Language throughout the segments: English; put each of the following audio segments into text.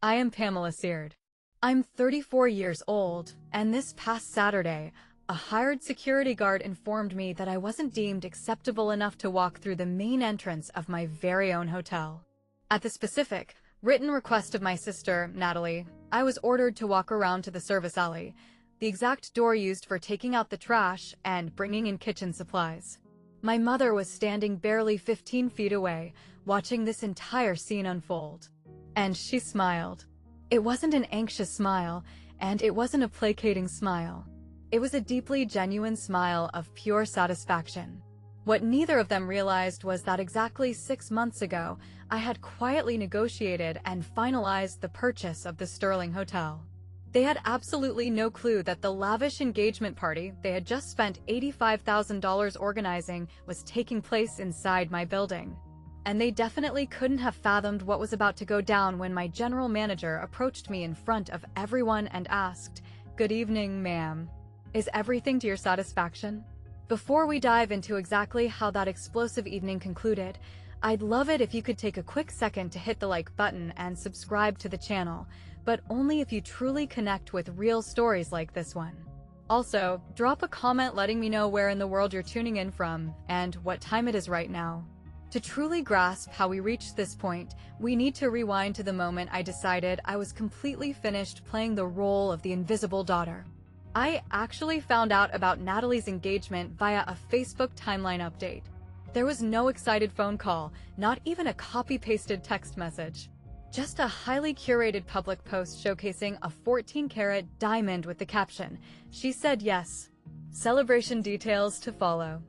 I am Pamela Seard. I'm 34 years old, and this past Saturday, a hired security guard informed me that I wasn't deemed acceptable enough to walk through the main entrance of my very own hotel. At the specific, written request of my sister, Natalie, I was ordered to walk around to the service alley, the exact door used for taking out the trash and bringing in kitchen supplies. My mother was standing barely 15 feet away, watching this entire scene unfold. And she smiled. It wasn't an anxious smile, and it wasn't a placating smile. It was a deeply genuine smile of pure satisfaction. What neither of them realized was that exactly 6 months ago, I had quietly negotiated and finalized the purchase of the Sterling Hotel. They had absolutely no clue that the lavish engagement party they had just spent $85,000 organizing was taking place inside my building. And they definitely couldn't have fathomed what was about to go down when my general manager approached me in front of everyone and asked, "Good evening, ma'am. Is everything to your satisfaction?" Before we dive into exactly how that explosive evening concluded, I'd love it if you could take a quick second to hit the like button and subscribe to the channel, but only if you truly connect with real stories like this one. Also, drop a comment letting me know where in the world you're tuning in from and what time it is right now. To truly grasp how we reached this point, we need to rewind to the moment I decided I was completely finished playing the role of the invisible daughter. I actually found out about Natalie's engagement via a Facebook timeline update. There was no excited phone call, not even a copy-pasted text message. Just a highly curated public post showcasing a 14-karat diamond with the caption, "She said yes. Celebration details to follow."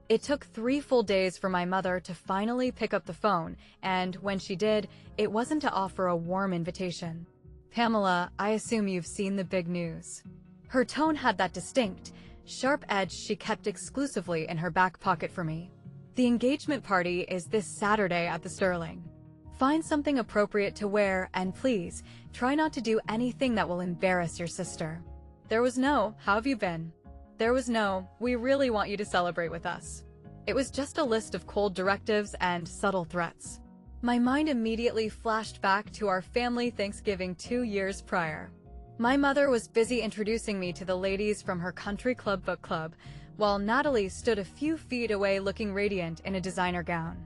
It took 3 full days for my mother to finally pick up the phone, and when she did, it wasn't to offer a warm invitation. "Pamela, I assume you've seen the big news." Her tone had that distinct, sharp edge she kept exclusively in her back pocket for me. "The engagement party is this Saturday at the Sterling. Find something appropriate to wear, and please, try not to do anything that will embarrass your sister." There was no, "How have you been?" There was no, "We really want you to celebrate with us." It was just a list of cold directives and subtle threats. My mind immediately flashed back to our family Thanksgiving 2 years prior. My mother was busy introducing me to the ladies from her country club book club, while Natalie stood a few feet away looking radiant in a designer gown.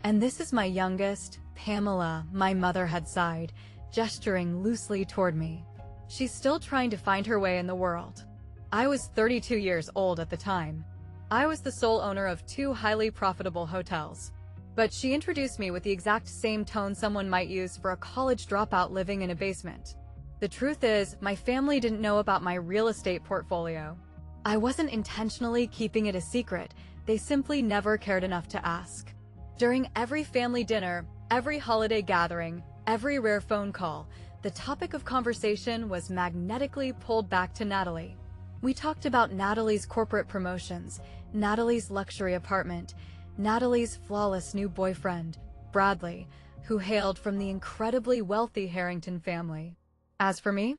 "And this is my youngest, Pamela," my mother had sighed, gesturing loosely toward me. "She's still trying to find her way in the world." I was 32 years old at the time. I was the sole owner of 2 highly profitable hotels. But she introduced me with the exact same tone someone might use for a college dropout living in a basement. The truth is, my family didn't know about my real estate portfolio. I wasn't intentionally keeping it a secret, they simply never cared enough to ask. During every family dinner, every holiday gathering, every rare phone call, the topic of conversation was magnetically pulled back to Natalie. We talked about Natalie's corporate promotions, Natalie's luxury apartment, Natalie's flawless new boyfriend, Bradley, who hailed from the incredibly wealthy Harrington family. As for me,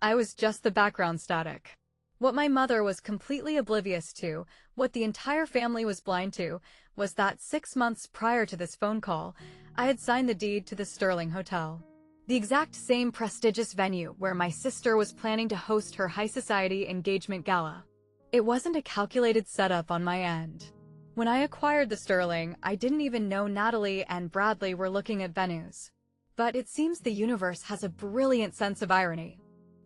I was just the background static. What my mother was completely oblivious to, what the entire family was blind to, was that 6 months prior to this phone call, I had signed the deed to the Sterling Hotel. The exact same prestigious venue where my sister was planning to host her high society engagement gala. It wasn't a calculated setup on my end. When I acquired the Sterling, I didn't even know Natalie and Bradley were looking at venues. But it seems the universe has a brilliant sense of irony.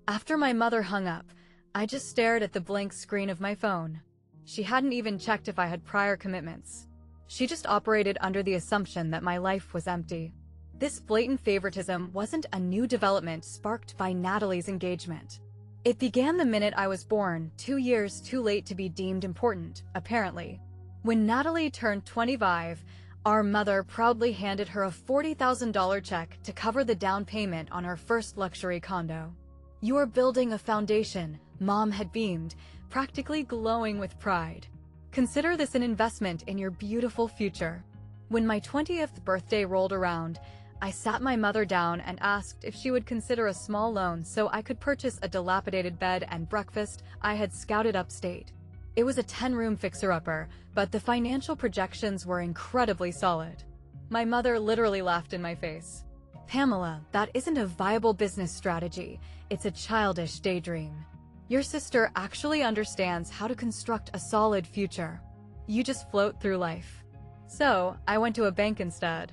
After my mother hung up, I just stared at the blank screen of my phone. She hadn't even checked if I had prior commitments. She just operated under the assumption that my life was empty. This blatant favoritism wasn't a new development sparked by Natalie's engagement. It began the minute I was born, 2 years too late to be deemed important, apparently. When Natalie turned 25, our mother proudly handed her a $40,000 check to cover the down payment on her first luxury condo. "You're building a foundation," Mom had beamed, practically glowing with pride. "Consider this an investment in your beautiful future." When my 20th birthday rolled around, I sat my mother down and asked if she would consider a small loan so I could purchase a dilapidated bed and breakfast I had scouted upstate. It was a 10-room fixer-upper, but the financial projections were incredibly solid. My mother literally laughed in my face. Pamela, that isn't a viable business strategy. It's a childish daydream. Your sister actually understands how to construct a solid future. You just float through life. So, I went to a bank instead.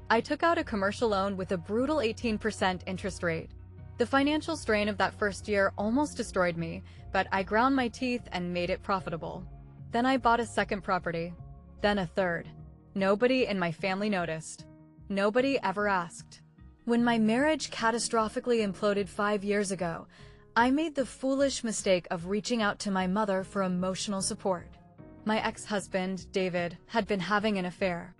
I took out a commercial loan with a brutal 18% interest rate. The financial strain of that first year almost destroyed me, but I ground my teeth and made it profitable. Then I bought a second property. Then a third. Nobody in my family noticed. Nobody ever asked. When my marriage catastrophically imploded 5 years ago, I made the foolish mistake of reaching out to my mother for emotional support. My ex-husband, David, had been having an affair.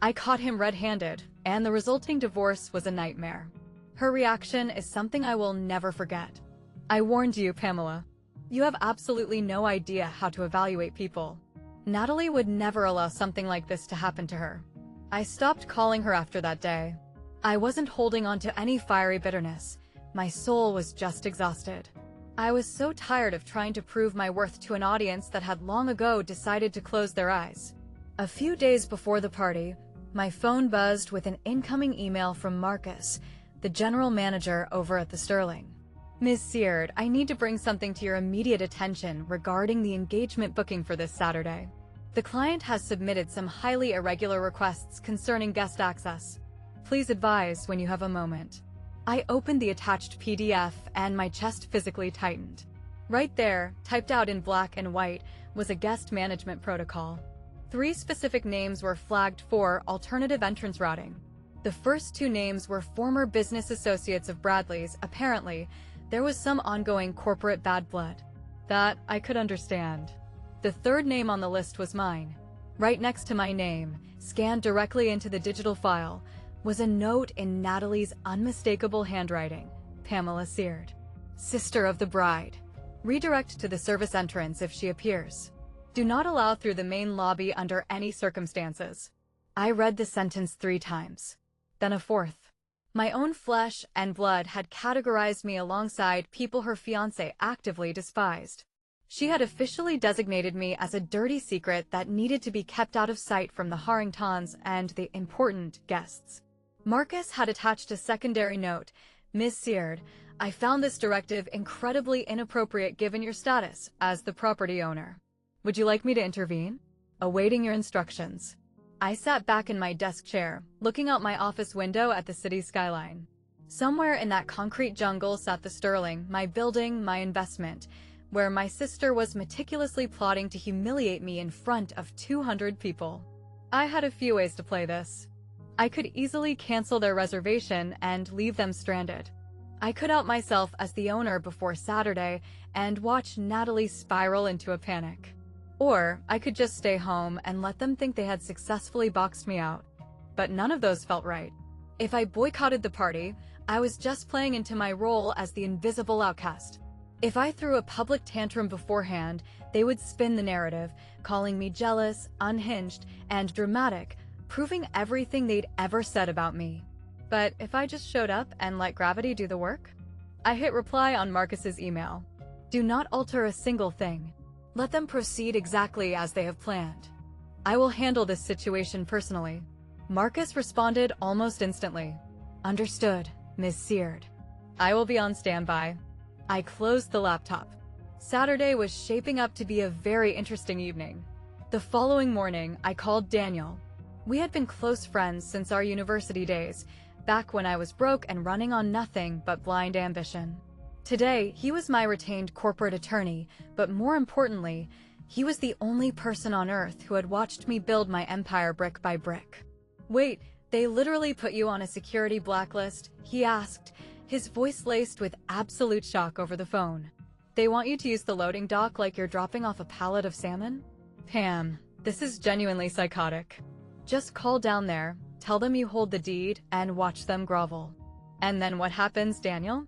I caught him red-handed, and the resulting divorce was a nightmare. Her reaction is something I will never forget. I warned you, Pamela. You have absolutely no idea how to evaluate people. Natalie would never allow something like this to happen to her. I stopped calling her after that day. I wasn't holding on to any fiery bitterness. My soul was just exhausted. I was so tired of trying to prove my worth to an audience that had long ago decided to close their eyes. A few days before the party, my phone buzzed with an incoming email from Marcus, the general manager over at the Sterling. Ms. Seard, I need to bring something to your immediate attention regarding the engagement booking for this Saturday. The client has submitted some highly irregular requests concerning guest access. Please advise when you have a moment. I opened the attached PDF and my chest physically tightened. Right there, typed out in black and white, was a guest management protocol. 3 specific names were flagged for alternative entrance routing. The first 2 names were former business associates of Bradley's. Apparently, there was some ongoing corporate bad blood. That I could understand. The third name on the list was mine. Right next to my name, scanned directly into the digital file, was a note in Natalie's unmistakable handwriting. Pamela Seard, sister of the bride. Redirect to the service entrance if she appears. Do not allow through the main lobby under any circumstances. I read the sentence 3 times. Then a 4th. My own flesh and blood had categorized me alongside people her fiancé actively despised. She had officially designated me as a dirty secret that needed to be kept out of sight from the Harringtons and the important guests. Marcus had attached a secondary note. Ms. Seard, I found this directive incredibly inappropriate given your status as the property owner. Would you like me to intervene? Awaiting your instructions. I sat back in my desk chair, looking out my office window at the city skyline. Somewhere in that concrete jungle sat the Sterling, my building, my investment, where my sister was meticulously plotting to humiliate me in front of 200 people. I had a few ways to play this. I could easily cancel their reservation and leave them stranded. I could out myself as the owner before Saturday and watch Natalie spiral into a panic. Or I could just stay home and let them think they had successfully boxed me out. But none of those felt right. If I boycotted the party, I was just playing into my role as the invisible outcast. If I threw a public tantrum beforehand, they would spin the narrative, calling me jealous, unhinged, and dramatic, proving everything they'd ever said about me. But if I just showed up and let gravity do the work? I hit reply on Marcus's email. Do not alter a single thing. Let them proceed exactly as they have planned. I will handle this situation personally. Marcus responded almost instantly. Understood, Ms. Seard. I will be on standby. I closed the laptop. Saturday was shaping up to be a very interesting evening. The following morning, I called Daniel. We had been close friends since our university days, back when I was broke and running on nothing but blind ambition. Today, he was my retained corporate attorney, but more importantly, he was the only person on earth who had watched me build my empire brick by brick. Wait, they literally put you on a security blacklist? He asked, his voice laced with absolute shock over the phone. They want you to use the loading dock like you're dropping off a pallet of salmon? Pam, this is genuinely psychotic. Just call down there, tell them you hold the deed, and watch them grovel. And then what happens, Daniel?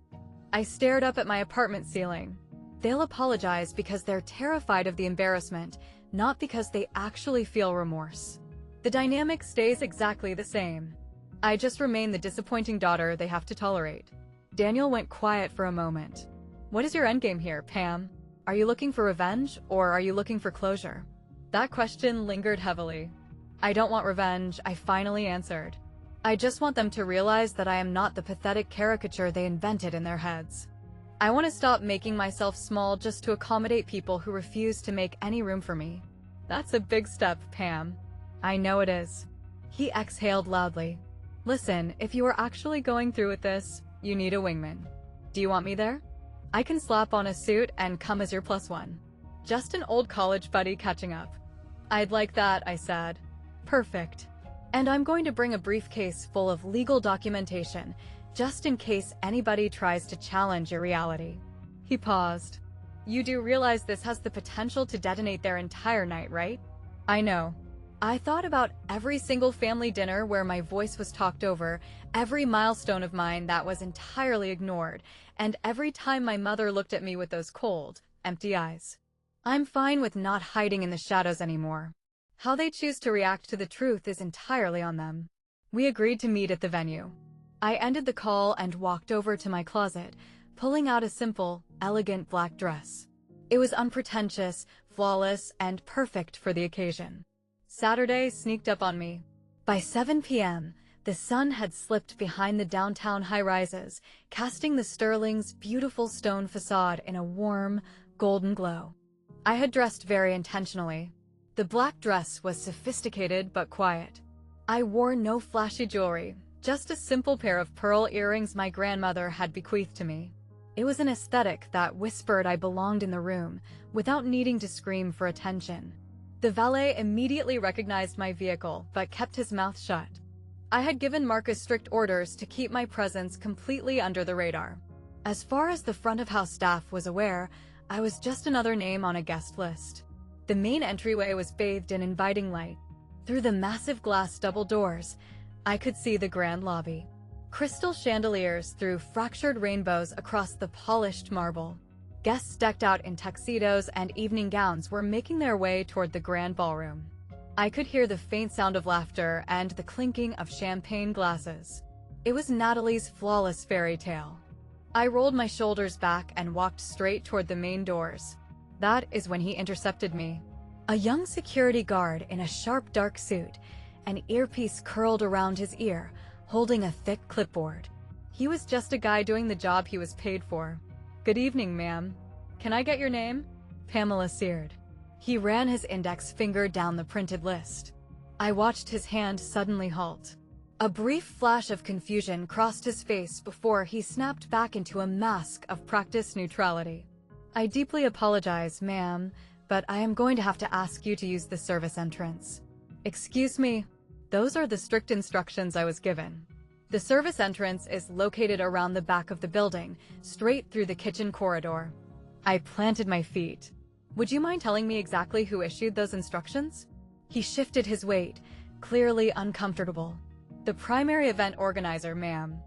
I stared up at my apartment ceiling. They'll apologize because they're terrified of the embarrassment, not because they actually feel remorse. The dynamic stays exactly the same. I just remain the disappointing daughter they have to tolerate. Daniel went quiet for a moment. What is your endgame here, Pam? Are you looking for revenge, or are you looking for closure? That question lingered heavily. I don't want revenge, I finally answered. I just want them to realize that I am not the pathetic caricature they invented in their heads. I want to stop making myself small just to accommodate people who refuse to make any room for me. That's a big step, Pam. I know it is. He exhaled loudly. Listen, if you are actually going through with this, you need a wingman. Do you want me there? I can slap on a suit and come as your +1. Just an old college buddy catching up. I'd like that, I said. Perfect. And I'm going to bring a briefcase full of legal documentation, just in case anybody tries to challenge your reality. He paused. You do realize this has the potential to detonate their entire night, right? I know. I thought about every single family dinner where my voice was talked over, every milestone of mine that was entirely ignored, and every time my mother looked at me with those cold, empty eyes. I'm fine with not hiding in the shadows anymore. How they choose to react to the truth is entirely on them. We agreed to meet at the venue. I ended the call and walked over to my closet, pulling out a simple, elegant black dress. It was unpretentious, flawless, and perfect for the occasion. Saturday sneaked up on me. By 7 p.m., the sun had slipped behind the downtown high-rises, casting the Sterling's beautiful stone facade in a warm, golden glow. I had dressed very intentionally. The black dress was sophisticated but quiet. I wore no flashy jewelry, just a simple pair of pearl earrings my grandmother had bequeathed to me. It was an aesthetic that whispered I belonged in the room, without needing to scream for attention. The valet immediately recognized my vehicle, but kept his mouth shut. I had given Marcus strict orders to keep my presence completely under the radar. As far as the front-of-house staff was aware, I was just another name on a guest list. The main entryway was bathed in inviting light. Through the massive glass double doors, I could see the grand lobby. Crystal chandeliers threw fractured rainbows across the polished marble. Guests decked out in tuxedos and evening gowns were making their way toward the grand ballroom. I could hear the faint sound of laughter and the clinking of champagne glasses. It was Natalie's flawless fairy tale. I rolled my shoulders back and walked straight toward the main doors. That is when he intercepted me. A young security guard in a sharp dark suit, an earpiece curled around his ear, holding a thick clipboard. He was just a guy doing the job he was paid for. Good evening, ma'am. Can I get your name? Pamela Seard. He ran his index finger down the printed list. I watched his hand suddenly halt. A brief flash of confusion crossed his face before he snapped back into a mask of practiced neutrality. I deeply apologize, ma'am, but I am going to have to ask you to use the service entrance. Excuse me, those are the strict instructions I was given. The service entrance is located around the back of the building, straight through the kitchen corridor. I planted my feet. Would you mind telling me exactly who issued those instructions? He shifted his weight, clearly uncomfortable. The primary event organizer, ma'am.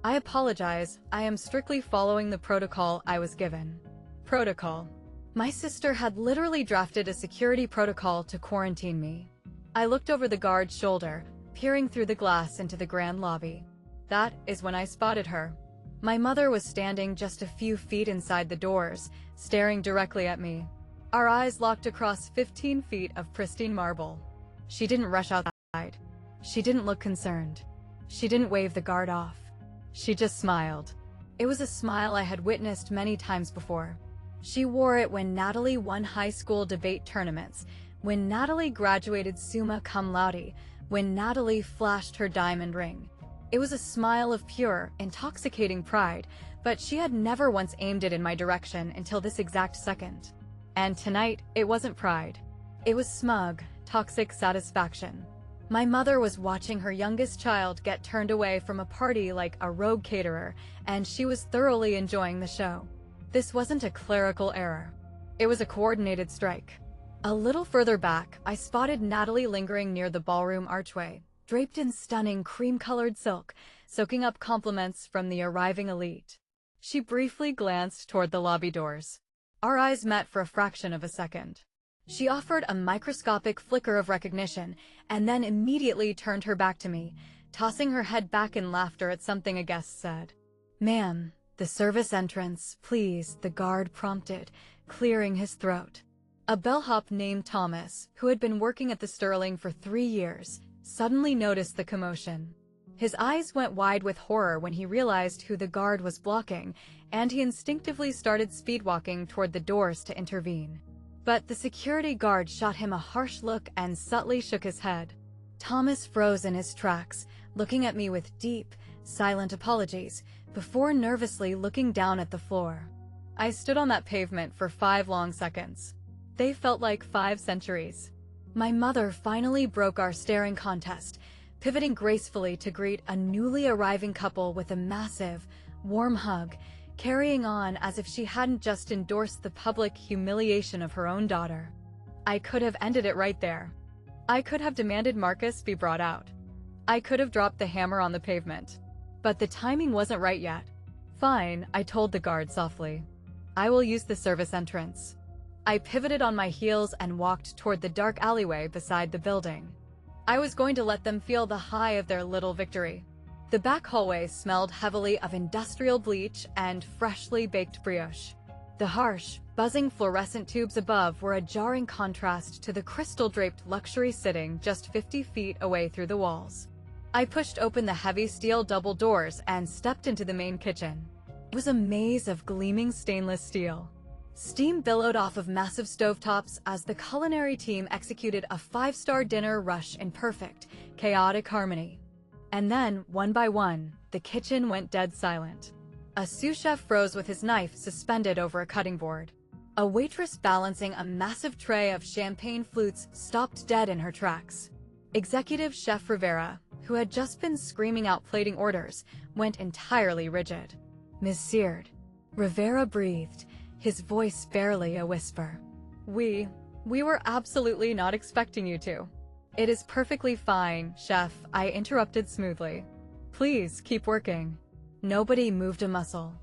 I apologize, I am strictly following the protocol I was given. Protocol. My sister had literally drafted a security protocol to quarantine me. I looked over the guard's shoulder, peering through the glass into the grand lobby. That is when I spotted her. My mother was standing just a few feet inside the doors, staring directly at me. Our eyes locked across 15 feet of pristine marble. She didn't rush outside. She didn't look concerned. She didn't wave the guard off. She just smiled. It was a smile I had witnessed many times before. She wore it when Natalie won high school debate tournaments, when Natalie graduated summa cum laude, when Natalie flashed her diamond ring. It was a smile of pure, intoxicating pride, but she had never once aimed it in my direction until this exact second. And tonight, it wasn't pride. It was smug, toxic satisfaction. My mother was watching her youngest child get turned away from a party like a rogue caterer, and she was thoroughly enjoying the show. This wasn't a clerical error. It was a coordinated strike. A little further back, I spotted Natalie lingering near the ballroom archway, draped in stunning cream-colored silk, soaking up compliments from the arriving elite. She briefly glanced toward the lobby doors. Our eyes met for a fraction of a second. She offered a microscopic flicker of recognition, and then immediately turned her back to me, tossing her head back in laughter at something a guest said. "Ma'am, the service entrance, please," the guard prompted, clearing his throat. A bellhop named Thomas, who had been working at the Sterling for 3 years, suddenly noticed the commotion. His eyes went wide with horror when he realized who the guard was blocking, and he instinctively started speedwalking toward the doors to intervene. But the security guard shot him a harsh look and subtly shook his head. Thomas froze in his tracks, looking at me with deep, silent apologies, before nervously looking down at the floor. I stood on that pavement for 5 long seconds. They felt like 5 centuries. My mother finally broke our staring contest, pivoting gracefully to greet a newly arriving couple with a massive, warm hug, carrying on as if she hadn't just endorsed the public humiliation of her own daughter. I could have ended it right there. I could have demanded Marcus be brought out. I could have dropped the hammer on the pavement. But the timing wasn't right yet. Fine, I told the guard softly. I will use the service entrance. I pivoted on my heels and walked toward the dark alleyway beside the building. I was going to let them feel the high of their little victory. The back hallway smelled heavily of industrial bleach and freshly baked brioche. The harsh, buzzing fluorescent tubes above were a jarring contrast to the crystal-draped luxury sitting just 50 feet away through the walls. I pushed open the heavy steel double doors and stepped into the main kitchen. It was a maze of gleaming stainless steel. Steam billowed off of massive stovetops as the culinary team executed a 5-star dinner rush in perfect, chaotic harmony. And then, one by one, the kitchen went dead silent. A sous chef froze with his knife suspended over a cutting board. A waitress balancing a massive tray of champagne flutes stopped dead in her tracks. Executive Chef Rivera, who had just been screaming out plating orders, went entirely rigid. "Ms. Seared." Rivera breathed, his voice barely a whisper. We were absolutely not expecting you to." "It is perfectly fine, Chef," I interrupted smoothly. "Please keep working." Nobody moved a muscle.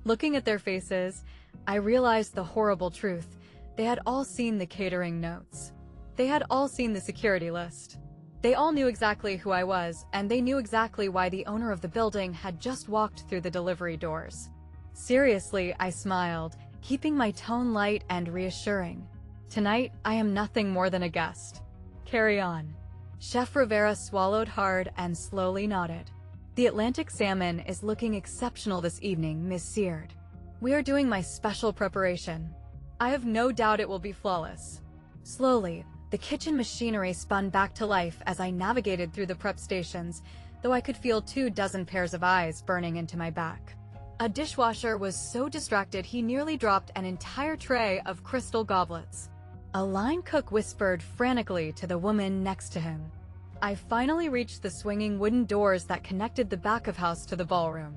Looking at their faces, I realized the horrible truth. They had all seen the catering notes. They had all seen the security list. They all knew exactly who I was, and they knew exactly why the owner of the building had just walked through the delivery doors. Seriously, I smiled, keeping my tone light and reassuring. "Tonight, I am nothing more than a guest. Carry on." Chef Rivera swallowed hard and slowly nodded. "The Atlantic salmon is looking exceptional this evening, Miss Seared. We are doing my special preparation. I have no doubt it will be flawless." Slowly, the kitchen machinery spun back to life as I navigated through the prep stations, though I could feel 24 pairs of eyes burning into my back. A dishwasher was so distracted he nearly dropped an entire tray of crystal goblets. A line cook whispered frantically to the woman next to him. I finally reached the swinging wooden doors that connected the back of house to the ballroom.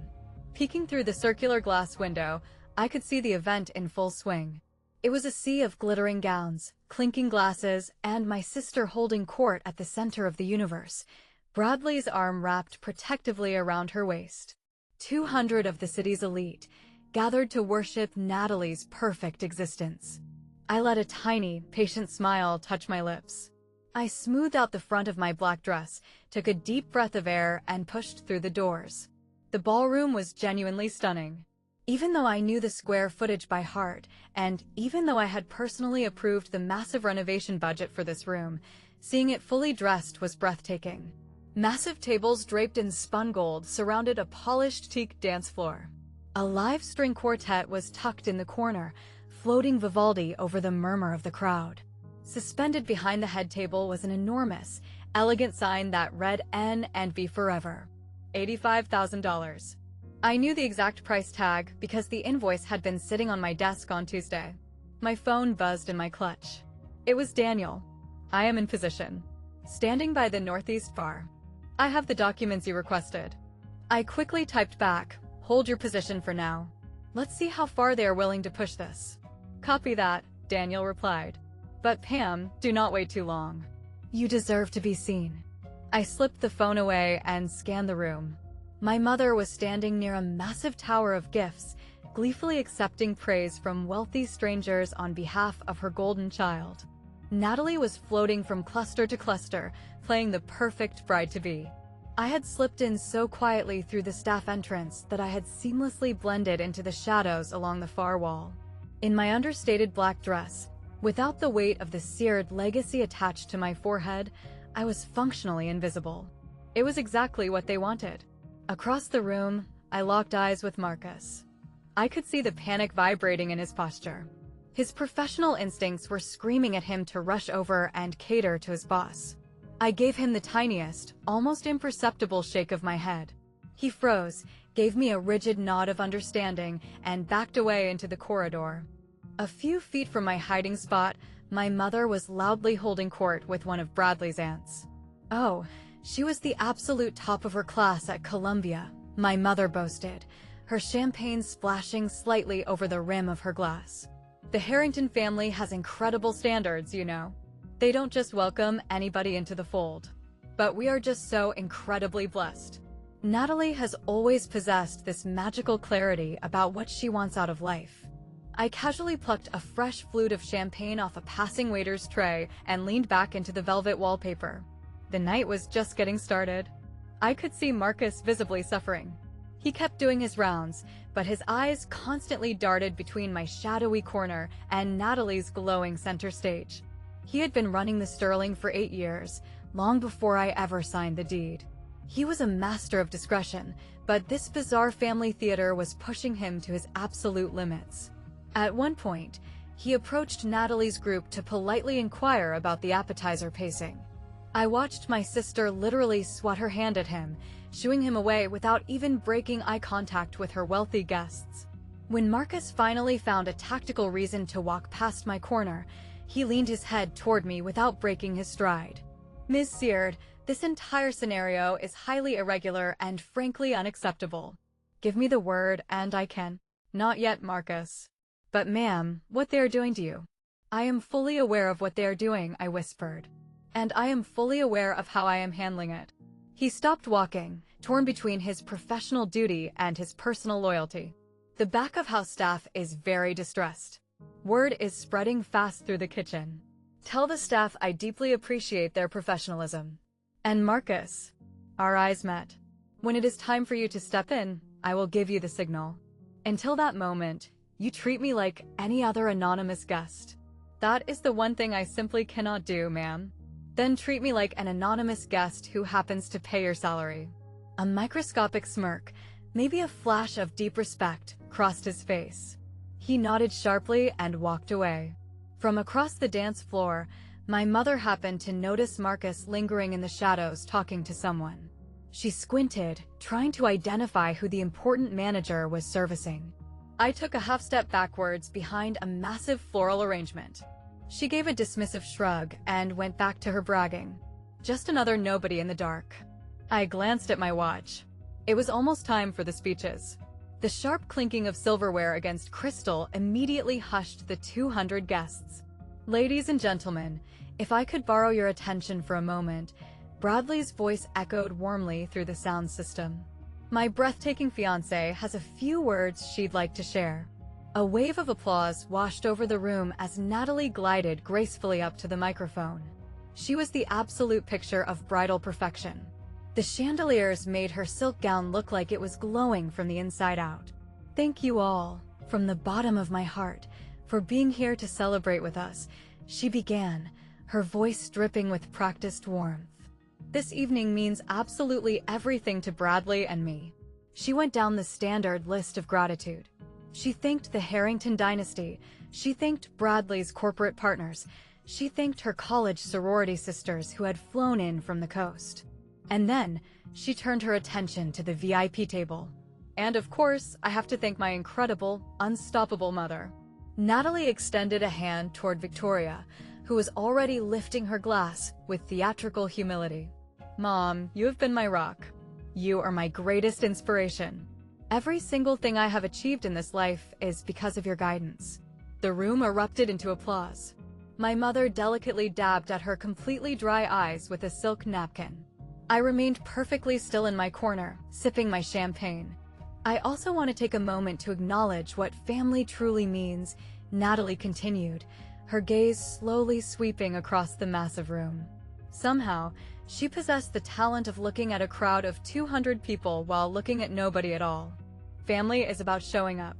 Peeking through the circular glass window, I could see the event in full swing. It was a sea of glittering gowns, clinking glasses, and my sister holding court at the center of the universe, Bradley's arm wrapped protectively around her waist. 200 of the city's elite gathered to worship Natalie's perfect existence. I let a tiny, patient smile touch my lips. I smoothed out the front of my black dress, took a deep breath of air, and pushed through the doors. The ballroom was genuinely stunning. Even though I knew the square footage by heart, and even though I had personally approved the massive renovation budget for this room, seeing it fully dressed was breathtaking. Massive tables draped in spun gold surrounded a polished teak dance floor. A live string quartet was tucked in the corner, floating Vivaldi over the murmur of the crowd. Suspended behind the head table was an enormous, elegant sign that read N and B forever. $85,000. I knew the exact price tag because the invoice had been sitting on my desk on Tuesday. My phone buzzed in my clutch. It was Daniel. "I am in position. Standing by the northeast bar. I have the documents you requested." I quickly typed back, "Hold your position for now. Let's see how far they are willing to push this." "Copy that," Daniel replied. "But Pam, do not wait too long. You deserve to be seen." I slipped the phone away and scanned the room. My mother was standing near a massive tower of gifts, gleefully accepting praise from wealthy strangers on behalf of her golden child. Natalie was floating from cluster to cluster, playing the perfect bride-to-be. I had slipped in so quietly through the staff entrance that I had seamlessly blended into the shadows along the far wall. In my understated black dress, without the weight of the Seared legacy attached to my forehead, I was functionally invisible. It was exactly what they wanted. Across the room, I locked eyes with Marcus. I could see the panic vibrating in his posture. His professional instincts were screaming at him to rush over and cater to his boss. I gave him the tiniest, almost imperceptible shake of my head. He froze, gave me a rigid nod of understanding, and backed away into the corridor. A few feet from my hiding spot, my mother was loudly holding court with one of Bradley's aunts. Oh, she was the absolute top of her class at Columbia, my mother boasted, her champagne splashing slightly over the rim of her glass. The Harrington family has incredible standards, you know. They don't just welcome anybody into the fold. But we are just so incredibly blessed. Natalie has always possessed this magical clarity about what she wants out of life. I casually plucked a fresh flute of champagne off a passing waiter's tray and leaned back into the velvet wallpaper. The night was just getting started. I could see Marcus visibly suffering. He kept doing his rounds, but his eyes constantly darted between my shadowy corner and Natalie's glowing center stage. He had been running the Sterling for 8 years, long before I ever signed the deed. He was a master of discretion, but this bizarre family theater was pushing him to his absolute limits. At one point, he approached Natalie's group to politely inquire about the appetizer pacing. I watched my sister literally swat her hand at him, shooing him away without even breaking eye contact with her wealthy guests. When Marcus finally found a tactical reason to walk past my corner, he leaned his head toward me without breaking his stride. Ms. Seard, this entire scenario is highly irregular and frankly unacceptable. Give me the word and I can. Not yet, Marcus. But ma'am, what they are doing to you. I am fully aware of what they are doing, I whispered. And I am fully aware of how I am handling it. He stopped walking, torn between his professional duty and his personal loyalty. The back-of-house staff is very distressed. Word is spreading fast through the kitchen. Tell the staff I deeply appreciate their professionalism. And Marcus, our eyes met. When it is time for you to step in, I will give you the signal. Until that moment, you treat me like any other anonymous guest. That is the one thing I simply cannot do, ma'am. Then treat me like an anonymous guest who happens to pay your salary. A microscopic smirk, maybe a flash of deep respect, crossed his face. He nodded sharply and walked away. From across the dance floor, my mother happened to notice Marcus lingering in the shadows talking to someone. She squinted, trying to identify who the important manager was servicing. I took a half-step backwards behind a massive floral arrangement. She gave a dismissive shrug and went back to her bragging. Just another nobody in the dark. I glanced at my watch. It was almost time for the speeches. The sharp clinking of silverware against crystal immediately hushed the 200 guests. Ladies and gentlemen, if I could borrow your attention for a moment, Bradley's voice echoed warmly through the sound system. My breathtaking fiancé has a few words she'd like to share. A wave of applause washed over the room as Natalie glided gracefully up to the microphone. She was the absolute picture of bridal perfection. The chandeliers made her silk gown look like it was glowing from the inside out. Thank you all, from the bottom of my heart, for being here to celebrate with us, she began, her voice dripping with practiced warmth. This evening means absolutely everything to Bradley and me. She went down the standard list of gratitude. She thanked the Harrington dynasty, she thanked Bradley's corporate partners, she thanked her college sorority sisters who had flown in from the coast. And then, she turned her attention to the VIP table. And of course, I have to thank my incredible, unstoppable mother. Natalie extended a hand toward Victoria, who was already lifting her glass with theatrical humility. Mom, you have been my rock. You are my greatest inspiration. Every single thing I have achieved in this life is because of your guidance. The room erupted into applause. My mother delicately dabbed at her completely dry eyes with a silk napkin. I remained perfectly still in my corner, sipping my champagne. I also want to take a moment to acknowledge what family truly means, Natalie continued, her gaze slowly sweeping across the massive room. Somehow, she possessed the talent of looking at a crowd of 200 people while looking at nobody at all. Family is about showing up.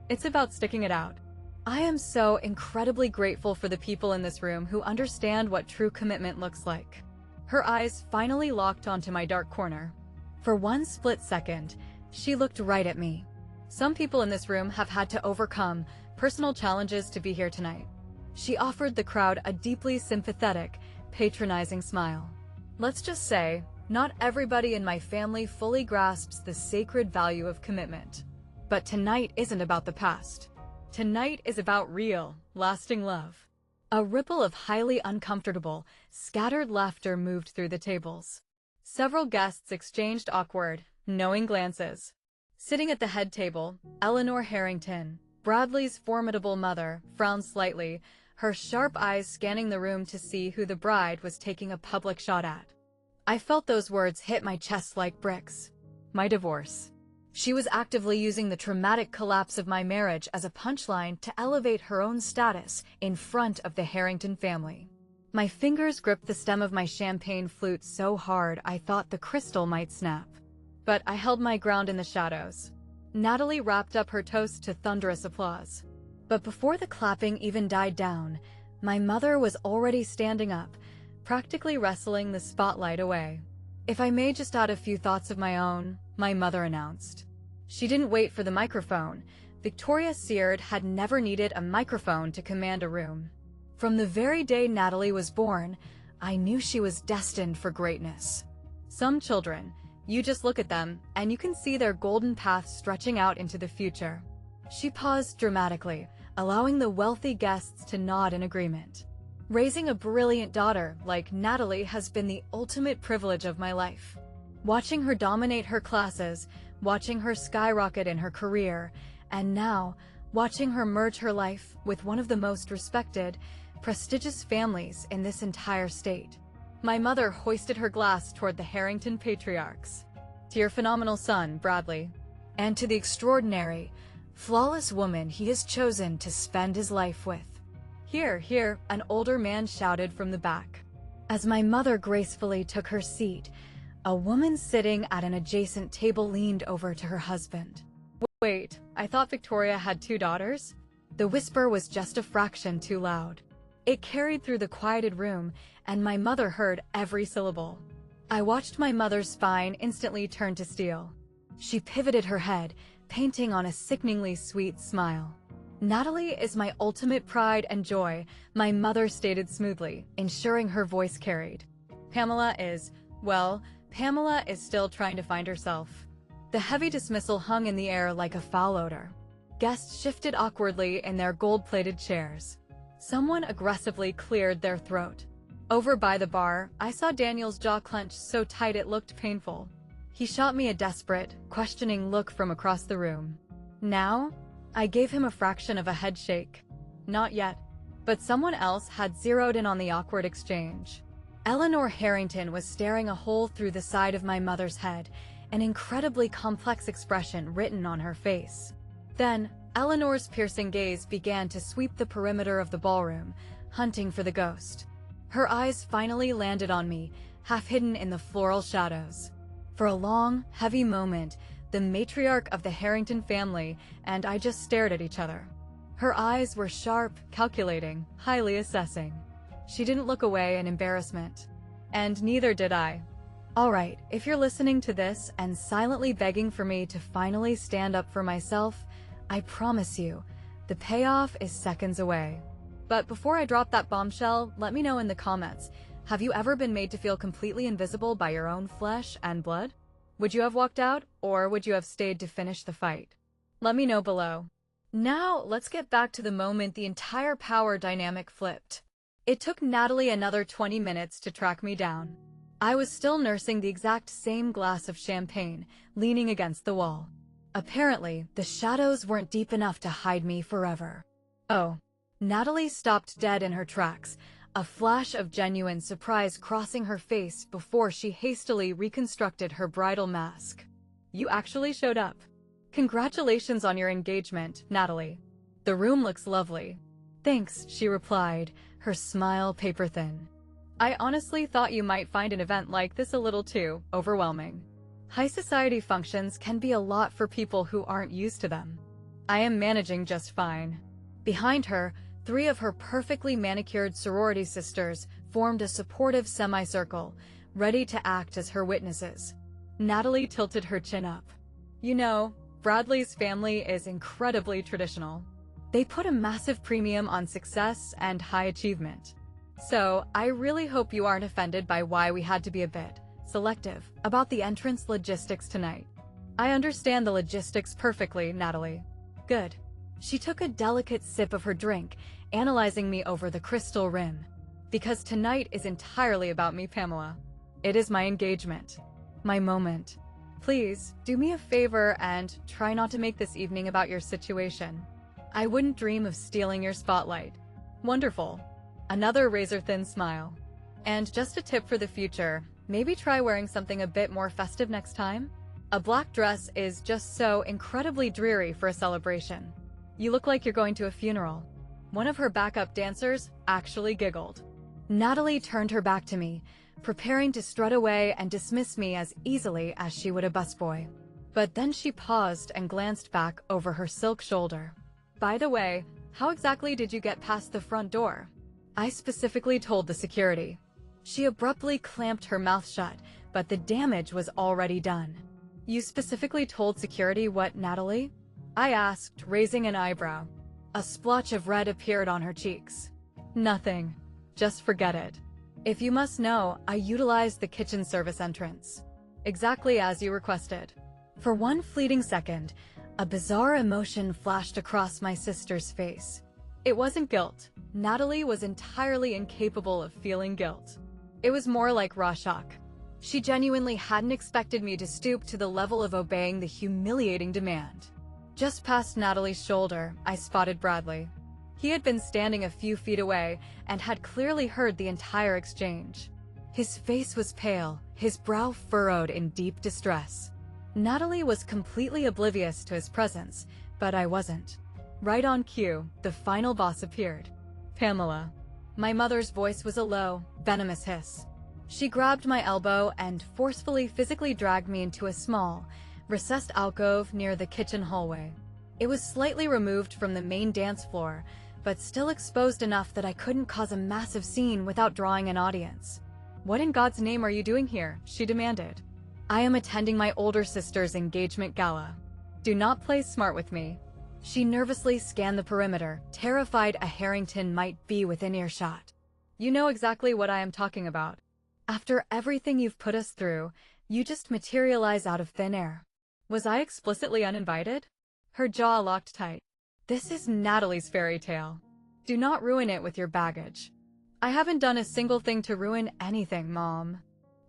It's about sticking it out. I am so incredibly grateful for the people in this room who understand what true commitment looks like. Her eyes finally locked onto my dark corner. For one split second, she looked right at me. Some people in this room have had to overcome personal challenges to be here tonight. She offered the crowd a deeply sympathetic, patronizing smile. Let's just say, not everybody in my family fully grasps the sacred value of commitment. But tonight isn't about the past. Tonight is about real, lasting love. A ripple of highly uncomfortable, scattered laughter moved through the tables. Several guests exchanged awkward, knowing glances. Sitting at the head table, Eleanor Harrington, Bradley's formidable mother, frowned slightly, her sharp eyes scanning the room to see who the bride was taking a public shot at. I felt those words hit my chest like bricks. My divorce. She was actively using the traumatic collapse of my marriage as a punchline to elevate her own status in front of the Harrington family. My fingers gripped the stem of my champagne flute so hard I thought the crystal might snap. But I held my ground in the shadows. Natalie wrapped up her toast to thunderous applause. But before the clapping even died down, my mother was already standing up, practically wrestling the spotlight away. "If I may just add a few thoughts of my own," my mother announced. She didn't wait for the microphone. Victoria Seard had never needed a microphone to command a room. From the very day Natalie was born, I knew she was destined for greatness. Some children, you just look at them, and you can see their golden path stretching out into the future. She paused dramatically, allowing the wealthy guests to nod in agreement. Raising a brilliant daughter like Natalie has been the ultimate privilege of my life. Watching her dominate her classes, watching her skyrocket in her career, and now, watching her merge her life with one of the most respected, prestigious families in this entire state. My mother hoisted her glass toward the Harrington patriarchs. "To your phenomenal son, Bradley, and to the extraordinary, flawless woman he has chosen to spend his life with." "Here, here," an older man shouted from the back. As my mother gracefully took her seat, a woman sitting at an adjacent table leaned over to her husband. "Wait, I thought Victoria had 2 daughters?" The whisper was just a fraction too loud. It carried through the quieted room, and my mother heard every syllable. I watched my mother's spine instantly turn to steel. She pivoted her head, painting on a sickeningly sweet smile. "Natalie is my ultimate pride and joy," my mother stated smoothly, ensuring her voice carried. Pamela is still trying to find herself." The heavy dismissal hung in the air like a foul odor. Guests shifted awkwardly in their gold-plated chairs. Someone aggressively cleared their throat. Over by the bar, I saw Daniel's jaw clench so tight it looked painful. He shot me a desperate, questioning look from across the room. "Now?" I gave him a fraction of a head shake. "Not yet." But someone else had zeroed in on the awkward exchange. Eleanor Harrington was staring a hole through the side of my mother's head, an incredibly complex expression written on her face. Then, Eleanor's piercing gaze began to sweep the perimeter of the ballroom, hunting for the ghost. Her eyes finally landed on me, half hidden in the floral shadows. For a long, heavy moment, the matriarch of the Harrington family and I just stared at each other. Her eyes were sharp, calculating, highly assessing. She didn't look away in embarrassment. And neither did I. All right, if you're listening to this and silently begging for me to finally stand up for myself, I promise you, the payoff is seconds away. But before I drop that bombshell, let me know in the comments, have you ever been made to feel completely invisible by your own flesh and blood? Would you have walked out, or would you have stayed to finish the fight? Let me know below. Now, let's get back to the moment the entire power dynamic flipped. It took Natalie another 20 minutes to track me down. I was still nursing the exact same glass of champagne, leaning against the wall. Apparently, the shadows weren't deep enough to hide me forever. Oh. Natalie stopped dead in her tracks, a flash of genuine surprise crossing her face before she hastily reconstructed her bridal mask. "You actually showed up. Congratulations on your engagement, Natalie. The room looks lovely." "Thanks," she replied, her smile paper-thin. "I honestly thought you might find an event like this a little too overwhelming. High society functions can be a lot for people who aren't used to them. I am managing just fine." Behind her, 3 of her perfectly manicured sorority sisters formed a supportive semicircle, ready to act as her witnesses. Natalie tilted her chin up. You know, Bradley's family is incredibly traditional. They put a massive premium on success and high achievement. So, I really hope you aren't offended by why we had to be a bit selective about the entrance logistics tonight. I understand the logistics perfectly, Natalie. Good. She took a delicate sip of her drink, analyzing me over the crystal rim. Because tonight is entirely about me, Pamela. It is my engagement. My moment. Please, do me a favor and try not to make this evening about your situation. I wouldn't dream of stealing your spotlight. Wonderful. Another razor-thin smile. And just a tip for the future, maybe try wearing something a bit more festive next time? A black dress is just so incredibly dreary for a celebration. You look like you're going to a funeral. One of her backup dancers actually giggled. Natalie turned her back to me, preparing to strut away and dismiss me as easily as she would a busboy. But then she paused and glanced back over her silk shoulder. By the way, how exactly did you get past the front door? I specifically told the security. She abruptly clamped her mouth shut, but the damage was already done. You specifically told security what, Natalie? I asked, raising an eyebrow. A splotch of red appeared on her cheeks. Nothing. Just forget it. If you must know, I utilized the kitchen service entrance. Exactly as you requested. For one fleeting second, a bizarre emotion flashed across my sister's face. It wasn't guilt. Natalie was entirely incapable of feeling guilt. It was more like raw shock. She genuinely hadn't expected me to stoop to the level of obeying the humiliating demand. Just past Natalie's shoulder, I spotted Bradley. He had been standing a few feet away and had clearly heard the entire exchange. His face was pale, his brow furrowed in deep distress. Natalie was completely oblivious to his presence, but I wasn't. Right on cue, the final boss appeared. Pamela. My mother's voice was a low, venomous hiss. She grabbed my elbow and forcefully physically dragged me into a small, recessed alcove near the kitchen hallway. It was slightly removed from the main dance floor, but still exposed enough that I couldn't cause a massive scene without drawing an audience. What in God's name are you doing here? She demanded. I am attending my older sister's engagement gala. Do not play smart with me. She nervously scanned the perimeter, terrified a Harrington might be within earshot. You know exactly what I am talking about. After everything you've put us through, you just materialize out of thin air. Was I explicitly uninvited? Her jaw locked tight. This is Natalie's fairy tale. Do not ruin it with your baggage. I haven't done a single thing to ruin anything, Mom.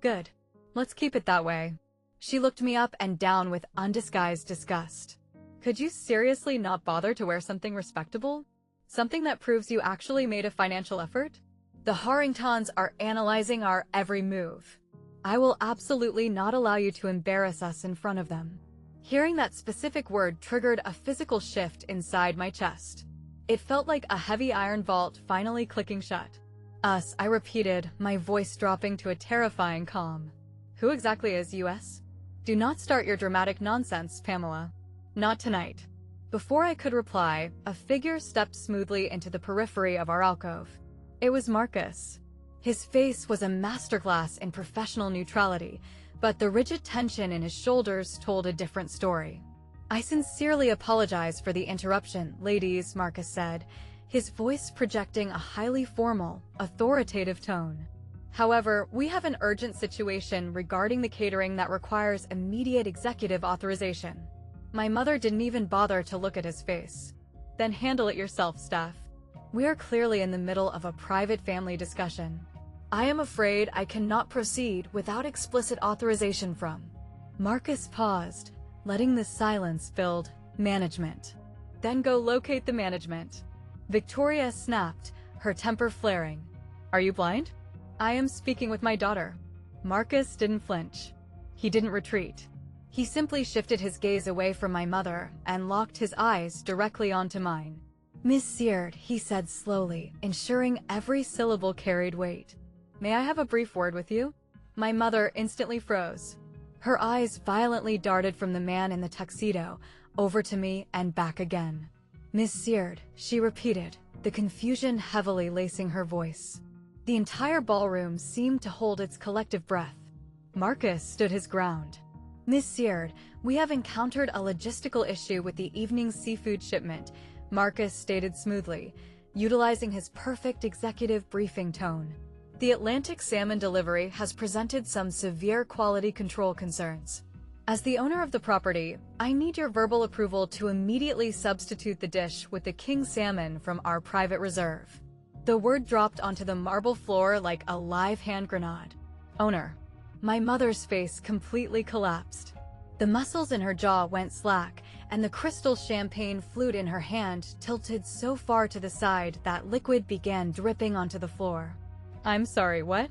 Good. Let's keep it that way. She looked me up and down with undisguised disgust. Could you seriously not bother to wear something respectable? Something that proves you actually made a financial effort? The Harringtons are analyzing our every move. I will absolutely not allow you to embarrass us in front of them. Hearing that specific word triggered a physical shift inside my chest. It felt like a heavy iron vault finally clicking shut. Us, I repeated, my voice dropping to a terrifying calm. Who exactly is US? Do not start your dramatic nonsense, Pamela. Not tonight. Before I could reply, a figure stepped smoothly into the periphery of our alcove. It was Marcus. His face was a masterclass in professional neutrality, but the rigid tension in his shoulders told a different story. I sincerely apologize for the interruption, ladies, Marcus said, his voice projecting a highly formal, authoritative tone. However, we have an urgent situation regarding the catering that requires immediate executive authorization. My mother didn't even bother to look at his face. Then handle it yourself, Steph. We are clearly in the middle of a private family discussion. I am afraid I cannot proceed without explicit authorization from. Marcus paused, letting the silence build. Management. Then go locate the management. Victoria snapped, her temper flaring. Are you blind? I am speaking with my daughter. Marcus didn't flinch. He didn't retreat. He simply shifted his gaze away from my mother and locked his eyes directly onto mine. Miss Seard, he said slowly, ensuring every syllable carried weight. May I have a brief word with you? My mother instantly froze. Her eyes violently darted from the man in the tuxedo, over to me and back again. Miss Seard, she repeated, the confusion heavily lacing her voice. The entire ballroom seemed to hold its collective breath. Marcus stood his ground. "Miss Seard, we have encountered a logistical issue with the evening's seafood shipment," Marcus stated smoothly, utilizing his perfect executive briefing tone. "The Atlantic salmon delivery has presented some severe quality control concerns. As the owner of the property, I need your verbal approval to immediately substitute the dish with the king salmon from our private reserve." The word dropped onto the marble floor like a live hand grenade. "Owner." My mother's face completely collapsed. The muscles in her jaw went slack, and the crystal champagne flute in her hand tilted so far to the side that liquid began dripping onto the floor. "I'm sorry, what?"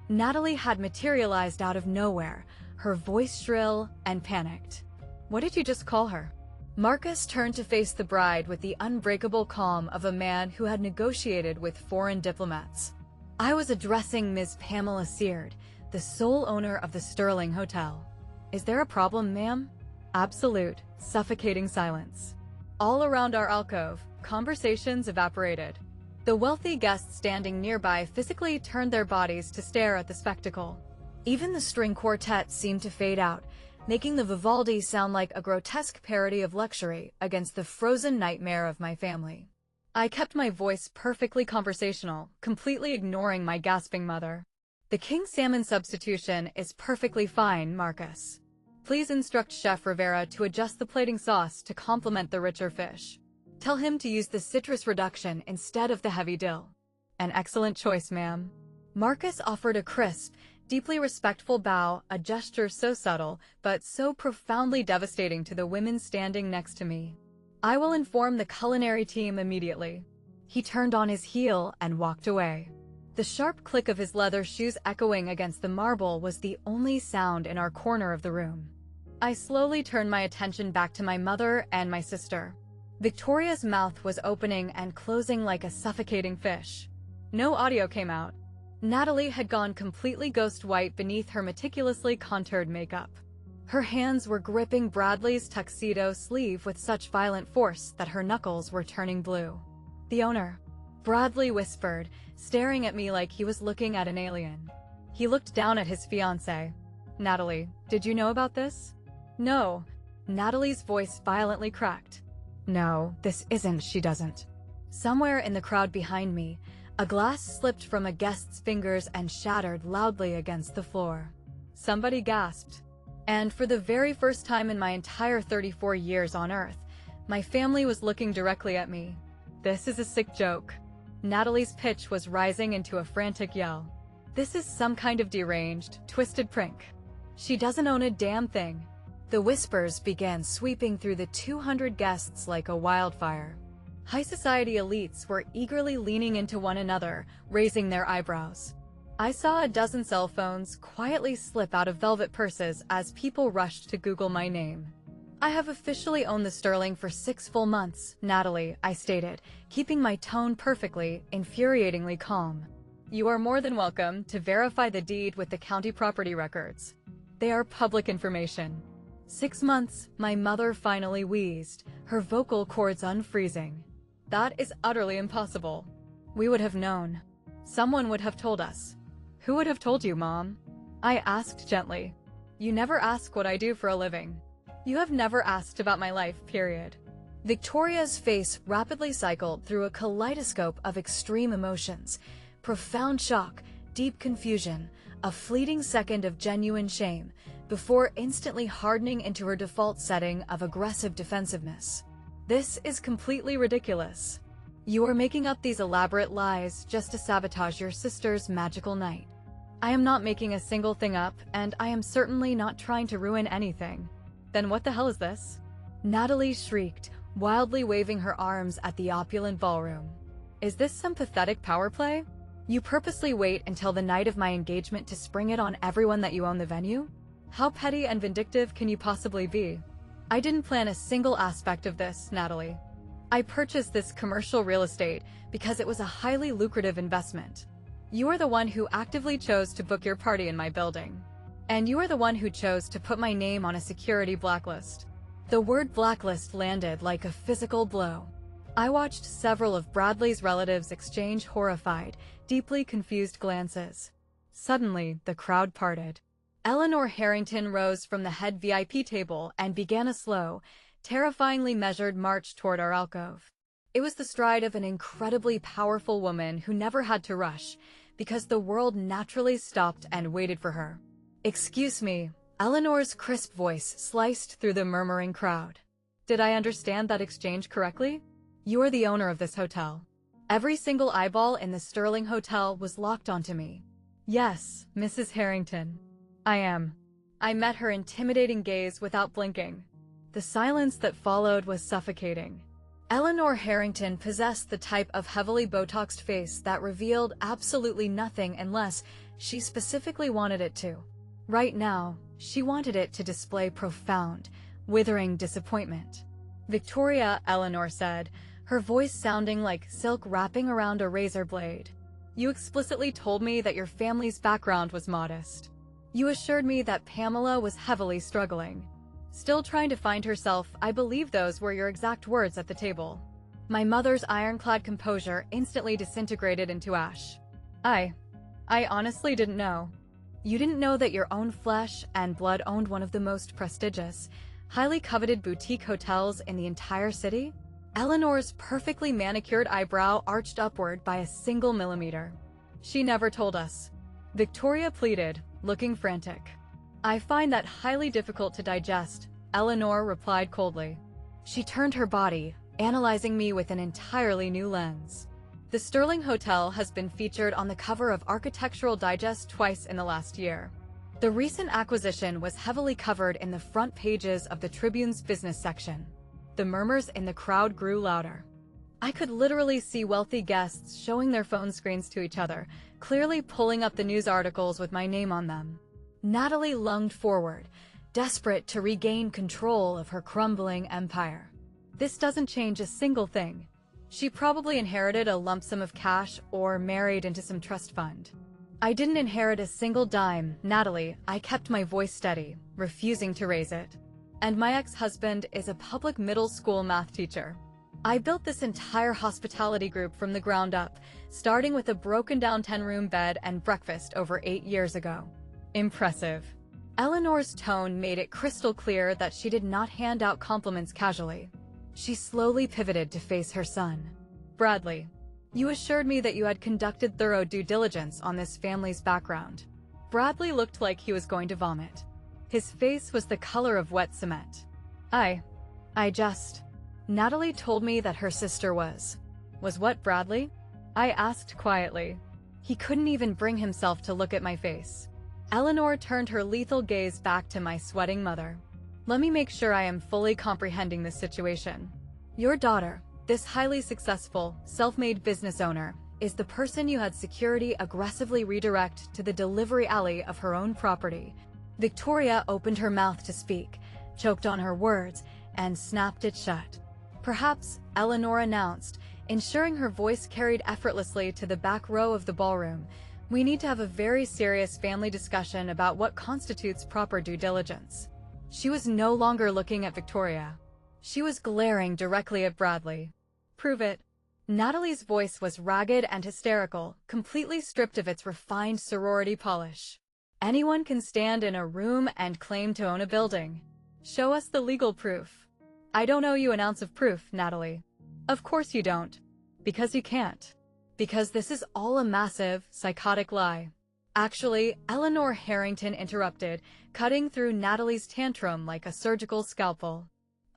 Natalie had materialized out of nowhere, her voice shrill and panicked. "What did you just call her?" Marcus turned to face the bride with the unbreakable calm of a man who had negotiated with foreign diplomats. "I was addressing Ms. Pamela Seard, the sole owner of the Sterling Hotel." "Is there a problem, ma'am?" Absolute, suffocating silence. All around our alcove, conversations evaporated. The wealthy guests standing nearby physically turned their bodies to stare at the spectacle. Even the string quartet seemed to fade out, making the Vivaldi sound like a grotesque parody of luxury against the frozen nightmare of my family. I kept my voice perfectly conversational, completely ignoring my gasping mother. "The king salmon substitution is perfectly fine, Marcus. Please instruct Chef Rivera to adjust the plating sauce to complement the richer fish. Tell him to use the citrus reduction instead of the heavy dill." "An excellent choice, ma'am." Marcus offered a crisp, deeply respectful bow, a gesture so subtle, but so profoundly devastating to the women standing next to me. "I will inform the culinary team immediately." He turned on his heel and walked away. The sharp click of his leather shoes echoing against the marble was the only sound in our corner of the room. I slowly turned my attention back to my mother and my sister. Victoria's mouth was opening and closing like a suffocating fish. No audio came out. Natalie had gone completely ghost white beneath her meticulously contoured makeup. Her hands were gripping Bradley's tuxedo sleeve with such violent force that her knuckles were turning blue. "The owner," Bradley whispered, staring at me like he was looking at an alien. He looked down at his fiancée. "Natalie, did you know about this?" "No." Natalie's voice violently cracked. "No, this isn't, she doesn't." Somewhere in the crowd behind me, a glass slipped from a guest's fingers and shattered loudly against the floor. Somebody gasped. And for the very first time in my entire 34 years on Earth, my family was looking directly at me. "This is a sick joke." Natalie's pitch was rising into a frantic yell. "This is some kind of deranged, twisted prank. She doesn't own a damn thing." The whispers began sweeping through the 200 guests like a wildfire. High society elites were eagerly leaning into one another, raising their eyebrows. I saw a dozen cell phones quietly slip out of velvet purses as people rushed to Google my name. "I have officially owned the Sterling for 6 full months, Natalie," I stated, keeping my tone perfectly, infuriatingly calm. "You are more than welcome to verify the deed with the county property records. They are public information." 6 months, my mother finally wheezed, her vocal cords unfreezing. "That is utterly impossible. We would have known. Someone would have told us." "Who would have told you, Mom?" I asked gently. "You never ask what I do for a living. You have never asked about my life, period." Victoria's face rapidly cycled through a kaleidoscope of extreme emotions: profound shock, deep confusion, a fleeting second of genuine shame, before instantly hardening into her default setting of aggressive defensiveness. "This is completely ridiculous. You are making up these elaborate lies just to sabotage your sister's magical night." "I am not making a single thing up, and I am certainly not trying to ruin anything." "Then what the hell is this?" Natalie shrieked, wildly waving her arms at the opulent ballroom. "Is this some pathetic power play? You purposely wait until the night of my engagement to spring it on everyone that you own the venue? How petty and vindictive can you possibly be?" "I didn't plan a single aspect of this, Natalie. I purchased this commercial real estate because it was a highly lucrative investment. You are the one who actively chose to book your party in my building. And you are the one who chose to put my name on a security blacklist." The word blacklist landed like a physical blow. I watched several of Bradley's relatives exchange horrified, deeply confused glances. Suddenly, the crowd parted. Eleanor Harrington rose from the head VIP table and began a slow, terrifyingly measured march toward our alcove. It was the stride of an incredibly powerful woman who never had to rush, because the world naturally stopped and waited for her. "Excuse me," Eleanor's crisp voice sliced through the murmuring crowd. "Did I understand that exchange correctly? You are the owner of this hotel." Every single eyeball in the Sterling Hotel was locked onto me. "Yes, Mrs. Harrington. I am." I met her intimidating gaze without blinking. The silence that followed was suffocating. Eleanor Harrington possessed the type of heavily Botoxed face that revealed absolutely nothing unless she specifically wanted it to. Right now, she wanted it to display profound, withering disappointment. "Victoria," Eleanor said, her voice sounding like silk wrapping around a razor blade. "You explicitly told me that your family's background was modest. You assured me that Pamela was heavily struggling. Still trying to find herself, I believe those were your exact words at the table." My mother's ironclad composure instantly disintegrated into ash. I honestly didn't know." "You didn't know that your own flesh and blood owned one of the most prestigious, highly coveted boutique hotels in the entire city?" Eleanor's perfectly manicured eyebrow arched upward by a single millimeter. "She never told us," Victoria pleaded, looking frantic. "I find that highly difficult to digest," Eleanor replied coldly. She turned her body, analyzing me with an entirely new lens. "The Sterling Hotel has been featured on the cover of Architectural Digest twice in the last year. The recent acquisition was heavily covered in the front pages of the Tribune's business section." The murmurs in the crowd grew louder. I could literally see wealthy guests showing their phone screens to each other, clearly pulling up the news articles with my name on them. Natalie lunged forward, desperate to regain control of her crumbling empire. "This doesn't change a single thing. She probably inherited a lump sum of cash or married into some trust fund." "I didn't inherit a single dime, Natalie," I kept my voice steady, refusing to raise it. "And my ex-husband is a public middle school math teacher. I built this entire hospitality group from the ground up, starting with a broken-down 10-room bed and breakfast over 8 years ago." Impressive. Eleanor's tone made it crystal clear that she did not hand out compliments casually. She slowly pivoted to face her son. "Bradley, you assured me that you had conducted thorough due diligence on this family's background." Bradley looked like he was going to vomit. His face was the color of wet cement. I just... Natalie told me that her sister was what, Bradley?" I asked quietly. He couldn't even bring himself to look at my face. Eleanor turned her lethal gaze back to my sweating mother. "Let me make sure I am fully comprehending this situation. Your daughter, this highly successful, self-made business owner, is the person you had security aggressively redirect to the delivery alley of her own property." Victoria opened her mouth to speak, choked on her words, and snapped it shut. "Perhaps," Eleanor announced, ensuring her voice carried effortlessly to the back row of the ballroom, "we need to have a very serious family discussion about what constitutes proper due diligence." She was no longer looking at Victoria. She was glaring directly at Bradley. "Prove it." Natalie's voice was ragged and hysterical, completely stripped of its refined sorority polish. "Anyone can stand in a room and claim to own a building. Show us the legal proof." "I don't owe you an ounce of proof, Natalie." "Of course you don't. Because you can't. Because this is all a massive, psychotic lie." Actually, Eleanor Harrington interrupted, cutting through Natalie's tantrum like a surgical scalpel.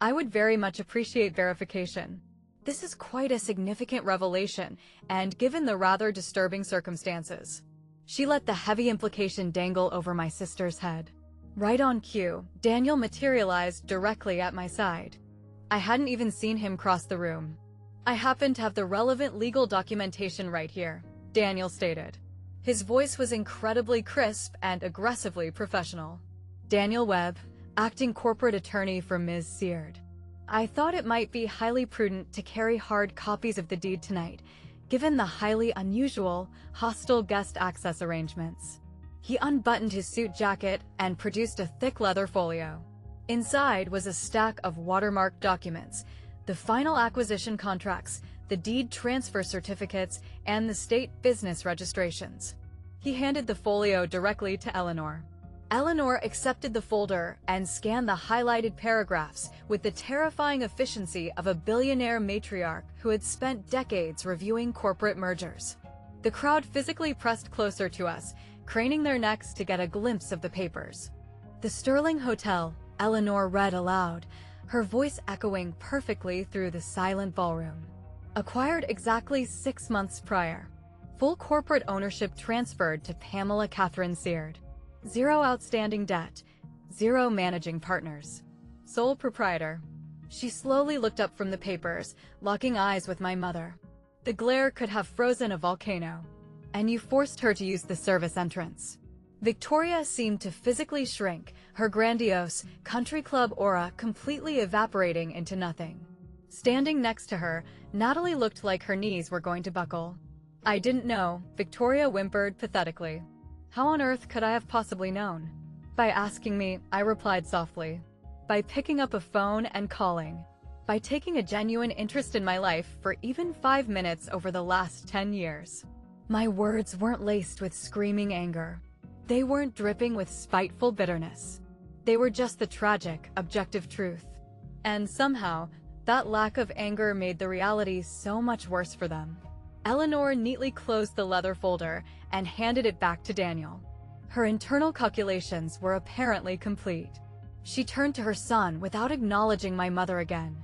"I would very much appreciate verification. This is quite a significant revelation, and given the rather disturbing circumstances." She let the heavy implication dangle over my sister's head. Right on cue, Daniel materialized directly at my side. I hadn't even seen him cross the room. "I happen to have the relevant legal documentation right here," Daniel stated. His voice was incredibly crisp and aggressively professional. "Daniel Webb, acting corporate attorney for Ms. Seard. I thought it might be highly prudent to carry hard copies of the deed tonight, given the highly unusual, hostile guest access arrangements." He unbuttoned his suit jacket and produced a thick leather folio. Inside was a stack of watermarked documents, The final acquisition contracts, the deed transfer certificates, and the state business registrations. He handed the folio directly to Eleanor. Eleanor accepted the folder and scanned the highlighted paragraphs with the terrifying efficiency of a billionaire matriarch who had spent decades reviewing corporate mergers. The crowd physically pressed closer to us, craning their necks to get a glimpse of the papers. "The Sterling Hotel," Eleanor read aloud, her voice echoing perfectly through the silent ballroom. "Acquired exactly 6 months prior. Full corporate ownership transferred to Pamela Catherine Seard. 0 outstanding debt. 0 managing partners. Sole proprietor." She slowly looked up from the papers, locking eyes with my mother. The glare could have frozen a volcano. "And you forced her to use the service entrance." Victoria seemed to physically shrink, her grandiose, country club aura completely evaporating into nothing. Standing next to her, Natalie looked like her knees were going to buckle. "I didn't know," Victoria whimpered pathetically. "How on earth could I have possibly known?" "By asking me," I replied softly. "By picking up a phone and calling. By taking a genuine interest in my life for even 5 minutes over the last 10 years. My words weren't laced with screaming anger. They weren't dripping with spiteful bitterness. They were just the tragic, objective truth. And somehow, that lack of anger made the reality so much worse for them." Eleanor neatly closed the leather folder and handed it back to Daniel. Her internal calculations were apparently complete. She turned to her son without acknowledging my mother again.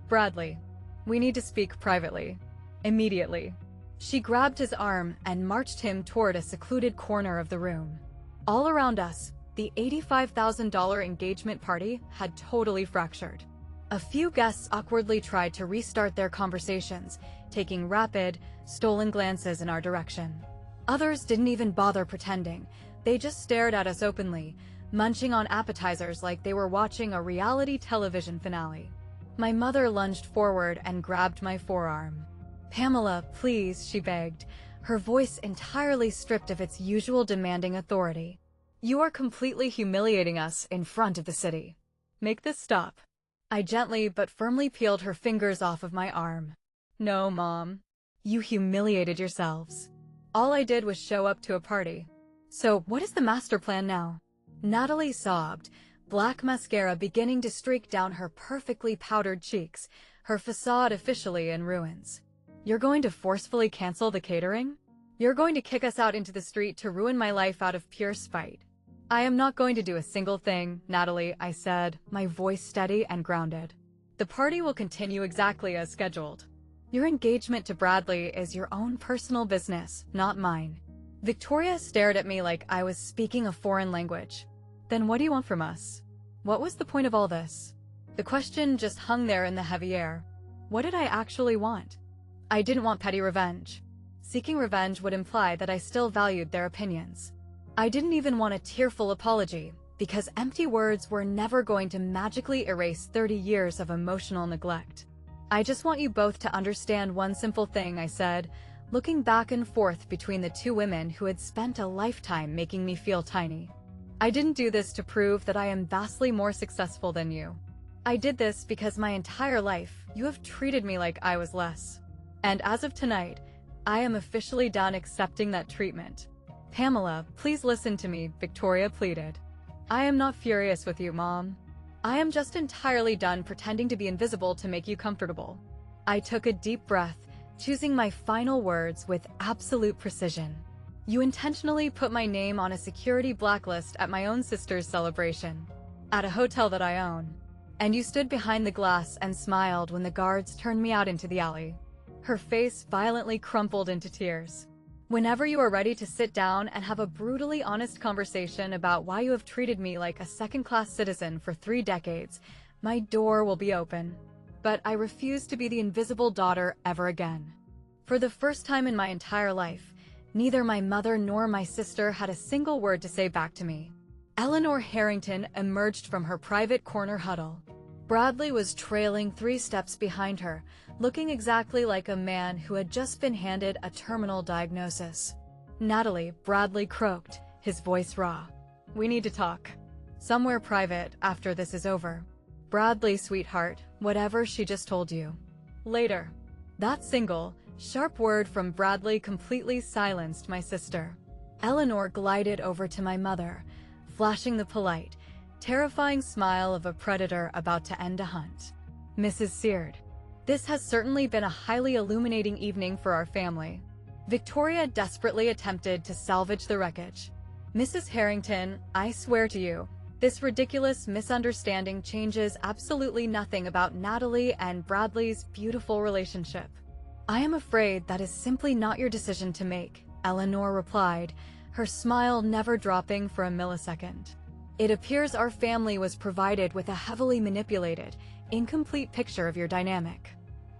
"Bradley, we need to speak privately. Immediately." She grabbed his arm and marched him toward a secluded corner of the room. All around us, the $85,000 engagement party had totally fractured. A few guests awkwardly tried to restart their conversations, taking rapid, stolen glances in our direction. Others didn't even bother pretending. They just stared at us openly, munching on appetizers like they were watching a reality television finale. My mother lunged forward and grabbed my forearm. "Pamela, please," she begged, her voice entirely stripped of its usual demanding authority. "You are completely humiliating us in front of the city. Make this stop." I gently but firmly peeled her fingers off of my arm. "No, Mom. You humiliated yourselves. All I did was show up to a party. So what is the master plan now?" Natalie sobbed, black mascara beginning to streak down her perfectly powdered cheeks, her facade officially in ruins. "You're going to forcefully cancel the catering? You're going to kick us out into the street to ruin my life out of pure spite." "I am not going to do a single thing, Natalie," I said, my voice steady and grounded. "The party will continue exactly as scheduled. Your engagement to Bradley is your own personal business, not mine." Victoria stared at me like I was speaking a foreign language. "Then what do you want from us? What was the point of all this?" The question just hung there in the heavy air. What did I actually want? I didn't want petty revenge. Seeking revenge would imply that I still valued their opinions. I didn't even want a tearful apology, because empty words were never going to magically erase 30 years of emotional neglect. "I just want you both to understand one simple thing," I said, looking back and forth between the two women who had spent a lifetime making me feel tiny. "I didn't do this to prove that I am vastly more successful than you. I did this because my entire life you have treated me like I was less. And as of tonight, I am officially done accepting that treatment." "Pamela, please listen to me," Victoria pleaded. "I am not furious with you, Mom. I am just entirely done pretending to be invisible to make you comfortable." I took a deep breath, choosing my final words with absolute precision. "You intentionally put my name on a security blacklist at my own sister's celebration, at a hotel that I own. And you stood behind the glass and smiled when the guards turned me out into the alley." Her face violently crumpled into tears. "Whenever you are ready to sit down and have a brutally honest conversation about why you have treated me like a second-class citizen for 3 decades, my door will be open. But I refuse to be the invisible daughter ever again." For the first time in my entire life, neither my mother nor my sister had a single word to say back to me. Eleanor Harrington emerged from her private corner huddle. Bradley was trailing 3 steps behind her, looking exactly like a man who had just been handed a terminal diagnosis. "Natalie," Bradley croaked, his voice raw. "We need to talk. Somewhere private after this is over." "Bradley, sweetheart," Whatever she just told you. Later. That single, sharp word from Bradley completely silenced my sister. Eleanor glided over to my mother, flashing the polite, terrifying smile of a predator about to end a hunt. Mrs. Seard. This has certainly been a highly illuminating evening for our family. Victoria desperately attempted to salvage the wreckage. Mrs. Harrington, I swear to you, this ridiculous misunderstanding changes absolutely nothing about Natalie and Bradley's beautiful relationship. I am afraid that is simply not your decision to make, Eleanor replied, her smile never dropping for a millisecond. It appears our family was provided with a heavily manipulated, incomplete picture of your dynamic.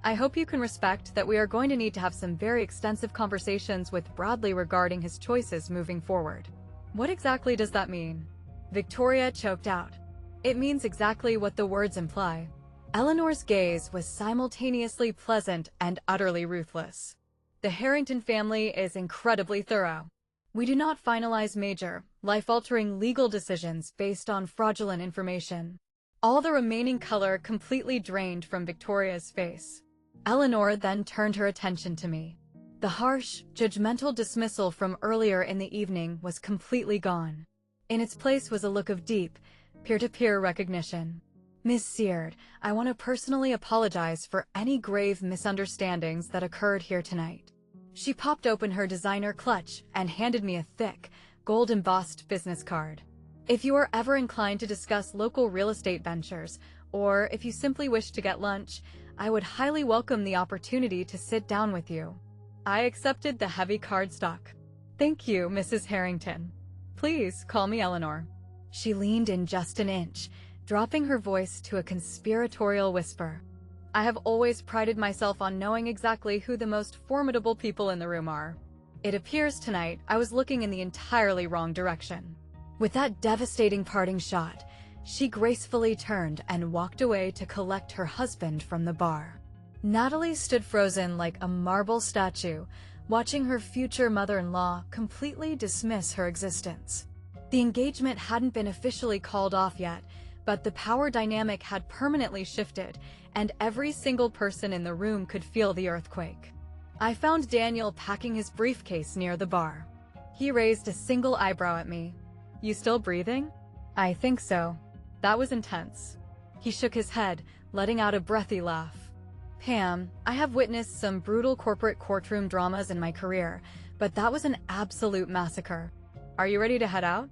I hope you can respect that we are going to need to have some very extensive conversations with Bradley regarding his choices moving forward. What exactly does that mean? Victoria choked out. It means exactly what the words imply. Eleanor's gaze was simultaneously pleasant and utterly ruthless. The Harrington family is incredibly thorough. We do not finalize major, life-altering legal decisions based on fraudulent information. All the remaining color completely drained from Victoria's face. Eleanor then turned her attention to me. The harsh, judgmental dismissal from earlier in the evening was completely gone. In its place was a look of deep, peer-to-peer recognition. Ms. Seard, I want to personally apologize for any grave misunderstandings that occurred here tonight. She popped open her designer clutch and handed me a thick, gold-embossed business card. If you are ever inclined to discuss local real estate ventures, or if you simply wish to get lunch, I would highly welcome the opportunity to sit down with you. I accepted the heavy cardstock. Thank you, Mrs. Harrington. Please call me Eleanor. She leaned in just an inch, dropping her voice to a conspiratorial whisper. I have always prided myself on knowing exactly who the most formidable people in the room are. It appears tonight I was looking in the entirely wrong direction. With that devastating parting shot, she gracefully turned and walked away to collect her husband from the bar. Natalie stood frozen like a marble statue, watching her future mother-in-law completely dismiss her existence. The engagement hadn't been officially called off yet, but the power dynamic had permanently shifted, and every single person in the room could feel the earthquake. I found Daniel packing his briefcase near the bar. He raised a single eyebrow at me. You still breathing? I think so. That was intense. He shook his head, letting out a breathy laugh. Pam, I have witnessed some brutal corporate courtroom dramas in my career, but that was an absolute massacre. Are you ready to head out?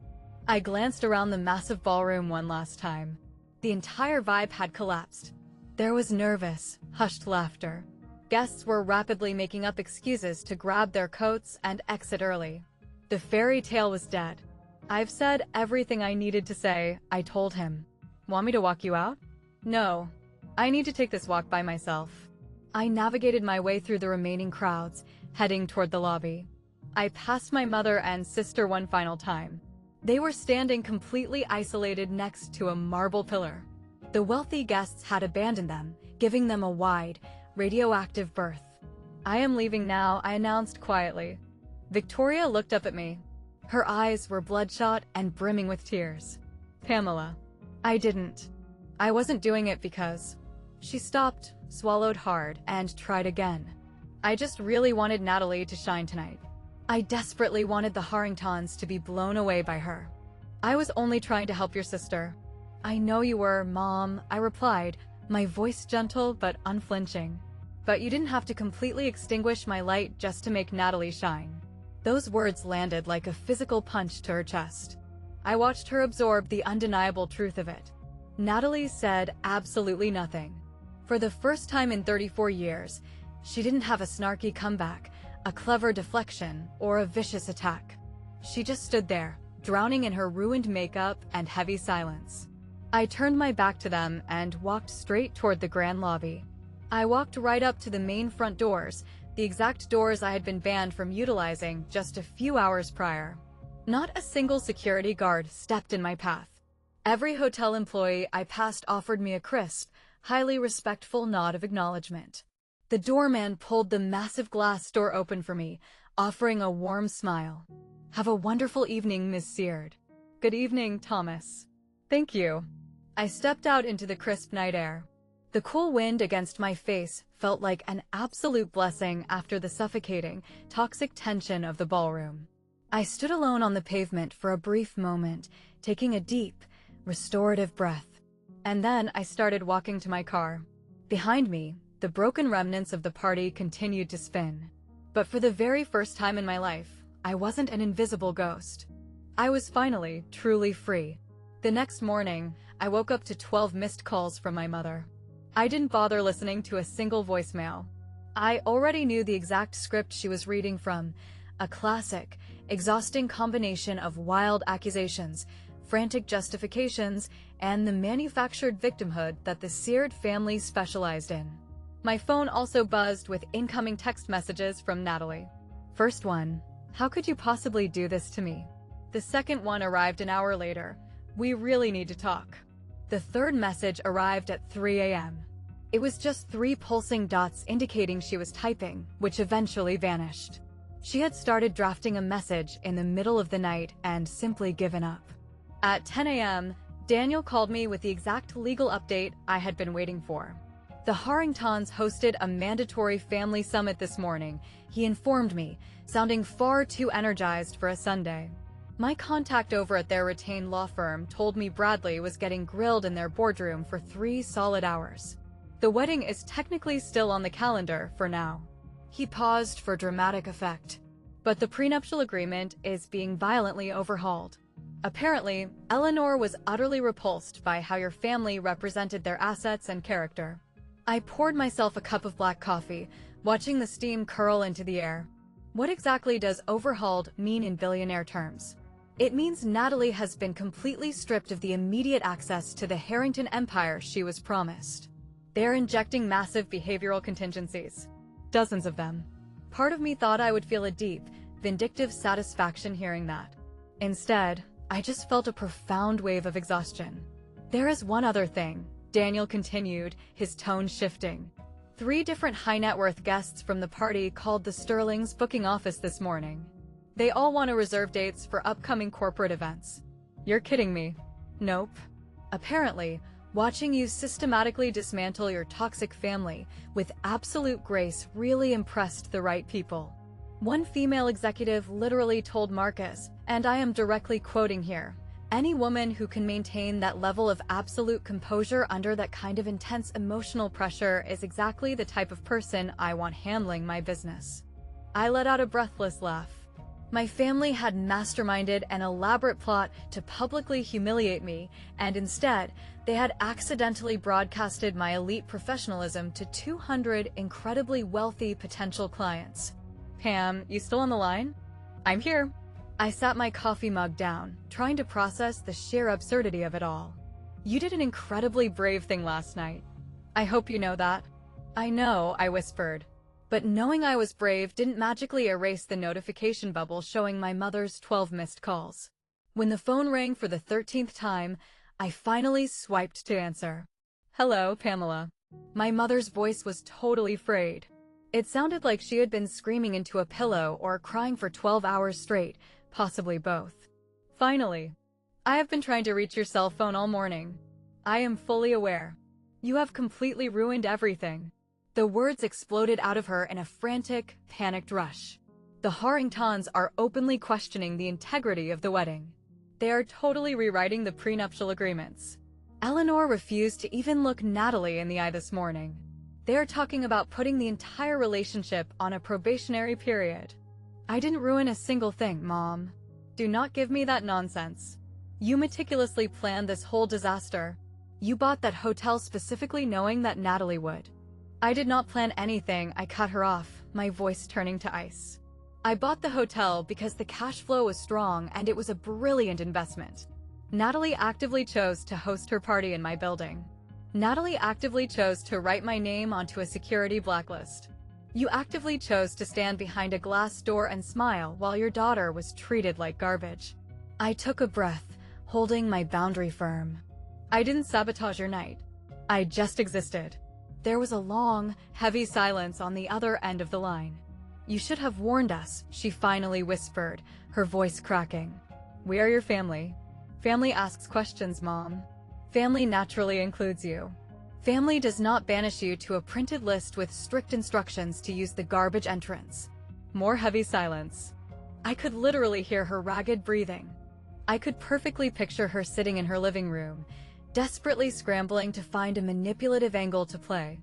I glanced around the massive ballroom one last time. The entire vibe had collapsed. There was nervous, hushed laughter. Guests were rapidly making up excuses to grab their coats and exit early. The fairy tale was dead. I've said everything I needed to say, I told him. Want me to walk you out? No. I need to take this walk by myself. I navigated my way through the remaining crowds, heading toward the lobby. I passed my mother and sister one final time. They were standing completely isolated next to a marble pillar. The wealthy guests had abandoned them, giving them a wide, radioactive berth. I am leaving now, I announced quietly. Victoria looked up at me. Her eyes were bloodshot and brimming with tears. Pamela. I didn't. I wasn't doing it because... She stopped, swallowed hard, and tried again. I just really wanted Natalie to shine tonight. I desperately wanted the Harringtons to be blown away by her. I was only trying to help your sister. I know you were, Mom, I replied, my voice gentle but unflinching. But you didn't have to completely extinguish my light just to make Natalie shine. Those words landed like a physical punch to her chest. I watched her absorb the undeniable truth of it. Natalie said absolutely nothing. For the first time in 34 years, she didn't have a snarky comeback, a clever deflection, or a vicious attack. She just stood there, drowning in her ruined makeup and heavy silence. I turned my back to them and walked straight toward the grand lobby. I walked right up to the main front doors, the exact doors I had been banned from utilizing just a few hours prior. Not a single security guard stepped in my path. Every hotel employee I passed offered me a crisp, highly respectful nod of acknowledgement. The doorman pulled the massive glass door open for me, offering a warm smile. Have a wonderful evening, Miss Seard. Good evening, Thomas. Thank you. I stepped out into the crisp night air. The cool wind against my face felt like an absolute blessing after the suffocating, toxic tension of the ballroom. I stood alone on the pavement for a brief moment, taking a deep, restorative breath. And then I started walking to my car. Behind me, the broken remnants of the party continued to spin. But for the very first time in my life, I wasn't an invisible ghost. I was finally, truly free. The next morning, I woke up to 12 missed calls from my mother. I didn't bother listening to a single voicemail. I already knew the exact script she was reading from, a classic, exhausting combination of wild accusations, frantic justifications, and the manufactured victimhood that the Seared family specialized in. My phone also buzzed with incoming text messages from Natalie. First one, "How could you possibly do this to me?" The second one arrived an hour later. "We really need to talk." The third message arrived at 3 a.m. It was just 3 pulsing dots indicating she was typing, which eventually vanished. She had started drafting a message in the middle of the night and simply given up. At 10 a.m., Daniel called me with the exact legal update I had been waiting for. The Harringtons hosted a mandatory family summit this morning, he informed me, sounding far too energized for a Sunday. My contact over at their retained law firm told me Bradley was getting grilled in their boardroom for 3 solid hours. The wedding is technically still on the calendar for now. He paused for dramatic effect. But the prenuptial agreement is being violently overhauled. Apparently, Eleanor was utterly repulsed by how your family represented their assets and character. I poured myself a cup of black coffee, watching the steam curl into the air. What exactly does overhauled mean in billionaire terms? It means Natalie has been completely stripped of the immediate access to the Harrington empire she was promised. They're injecting massive behavioral contingencies. Dozens of them. Part of me thought I would feel a deep, vindictive satisfaction hearing that. Instead, I just felt a profound wave of exhaustion. There is one other thing, Daniel continued, his tone shifting. 3 different high-net-worth guests from the party called the Sterling's booking office this morning. They all want to reserve dates for upcoming corporate events. You're kidding me. Nope. Apparently, watching you systematically dismantle your toxic family with absolute grace really impressed the right people. One female executive literally told Marcus, and I am directly quoting here, "Any woman who can maintain that level of absolute composure under that kind of intense emotional pressure is exactly the type of person I want handling my business." I let out a breathless laugh. My family had masterminded an elaborate plot to publicly humiliate me, and instead, they had accidentally broadcasted my elite professionalism to 200 incredibly wealthy potential clients. Pam, you still on the line? I'm here. I sat my coffee mug down, trying to process the sheer absurdity of it all. You did an incredibly brave thing last night. I hope you know that. I know, I whispered. But knowing I was brave didn't magically erase the notification bubble showing my mother's 12 missed calls. When the phone rang for the 13th time, I finally swiped to answer. "Hello, Pamela." My mother's voice was totally frayed. It sounded like she had been screaming into a pillow or crying for 12 hours straight, possibly both. "Finally. I have been trying to reach your cell phone all morning. I am fully aware. You have completely ruined everything." The words exploded out of her in a frantic, panicked rush. The Harringtons are openly questioning the integrity of the wedding. They are totally rewriting the prenuptial agreements. Eleanor refused to even look Natalie in the eye this morning. They are talking about putting the entire relationship on a probationary period. I didn't ruin a single thing, Mom. Do not give me that nonsense. You meticulously planned this whole disaster. You bought that hotel specifically knowing that Natalie would. I did not plan anything, I cut her off, my voice turning to ice. I bought the hotel because the cash flow was strong and it was a brilliant investment. Natalie actively chose to host her party in my building. Natalie actively chose to write my name onto a security blacklist. You actively chose to stand behind a glass door and smile while your daughter was treated like garbage. I took a breath, holding my boundary firm. I didn't sabotage your night. I just existed. There was a long, heavy silence on the other end of the line. "You should have warned us," she finally whispered, her voice cracking. "We are your family. Family asks questions, Mom. Family naturally includes you. Family does not banish you to a printed list with strict instructions to use the garbage entrance. More heavy silence. I could literally hear her ragged breathing. I could perfectly picture her sitting in her living room, desperately scrambling to find a manipulative angle to play.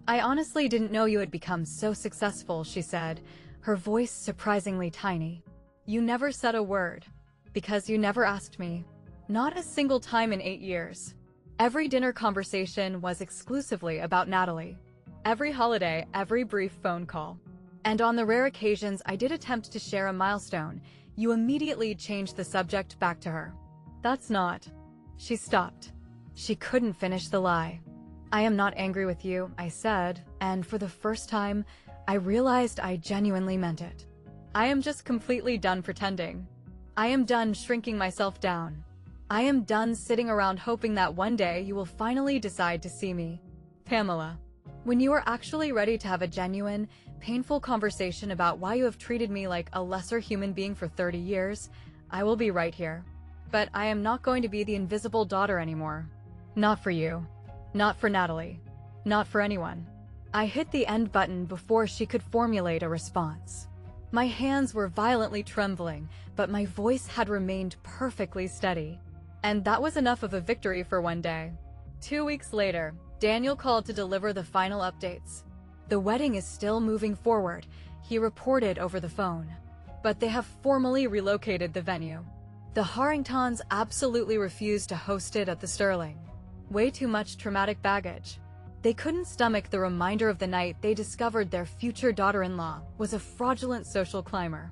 "I honestly didn't know you had become so successful," she said, her voice surprisingly tiny. "You never said a word. Because you never asked me. Not a single time in 8 years. Every dinner conversation was exclusively about Natalie. Every holiday, every brief phone call. And on the rare occasions I did attempt to share a milestone, you immediately changed the subject back to her. That's not." She stopped. She couldn't finish the lie. "I am not angry with you," I said, and for the first time, I realized I genuinely meant it. "I am just completely done pretending. I am done shrinking myself down. I am done sitting around hoping that one day you will finally decide to see me. Pamela, when you are actually ready to have a genuine, painful conversation about why you have treated me like a lesser human being for 30 years, I will be right here. But I am not going to be the invisible daughter anymore. Not for you. Not for Natalie. Not for anyone." I hit the end button before she could formulate a response. My hands were violently trembling, but my voice had remained perfectly steady. And that was enough of a victory for one day. 2 weeks later, Daniel called to deliver the final updates. "The wedding is still moving forward," he reported over the phone. "But they have formally relocated the venue. The Harringtons absolutely refused to host it at the Sterling. Way too much traumatic baggage. They couldn't stomach the reminder of the night they discovered their future daughter-in-law was a fraudulent social climber."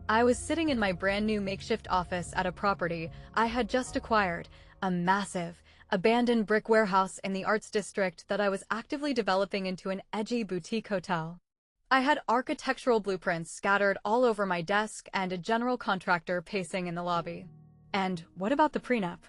I was sitting in my brand new makeshift office at a property I had just acquired, a massive, abandoned brick warehouse in the Arts District that I was actively developing into an edgy boutique hotel. I had architectural blueprints scattered all over my desk and a general contractor pacing in the lobby. "And what about the prenup?"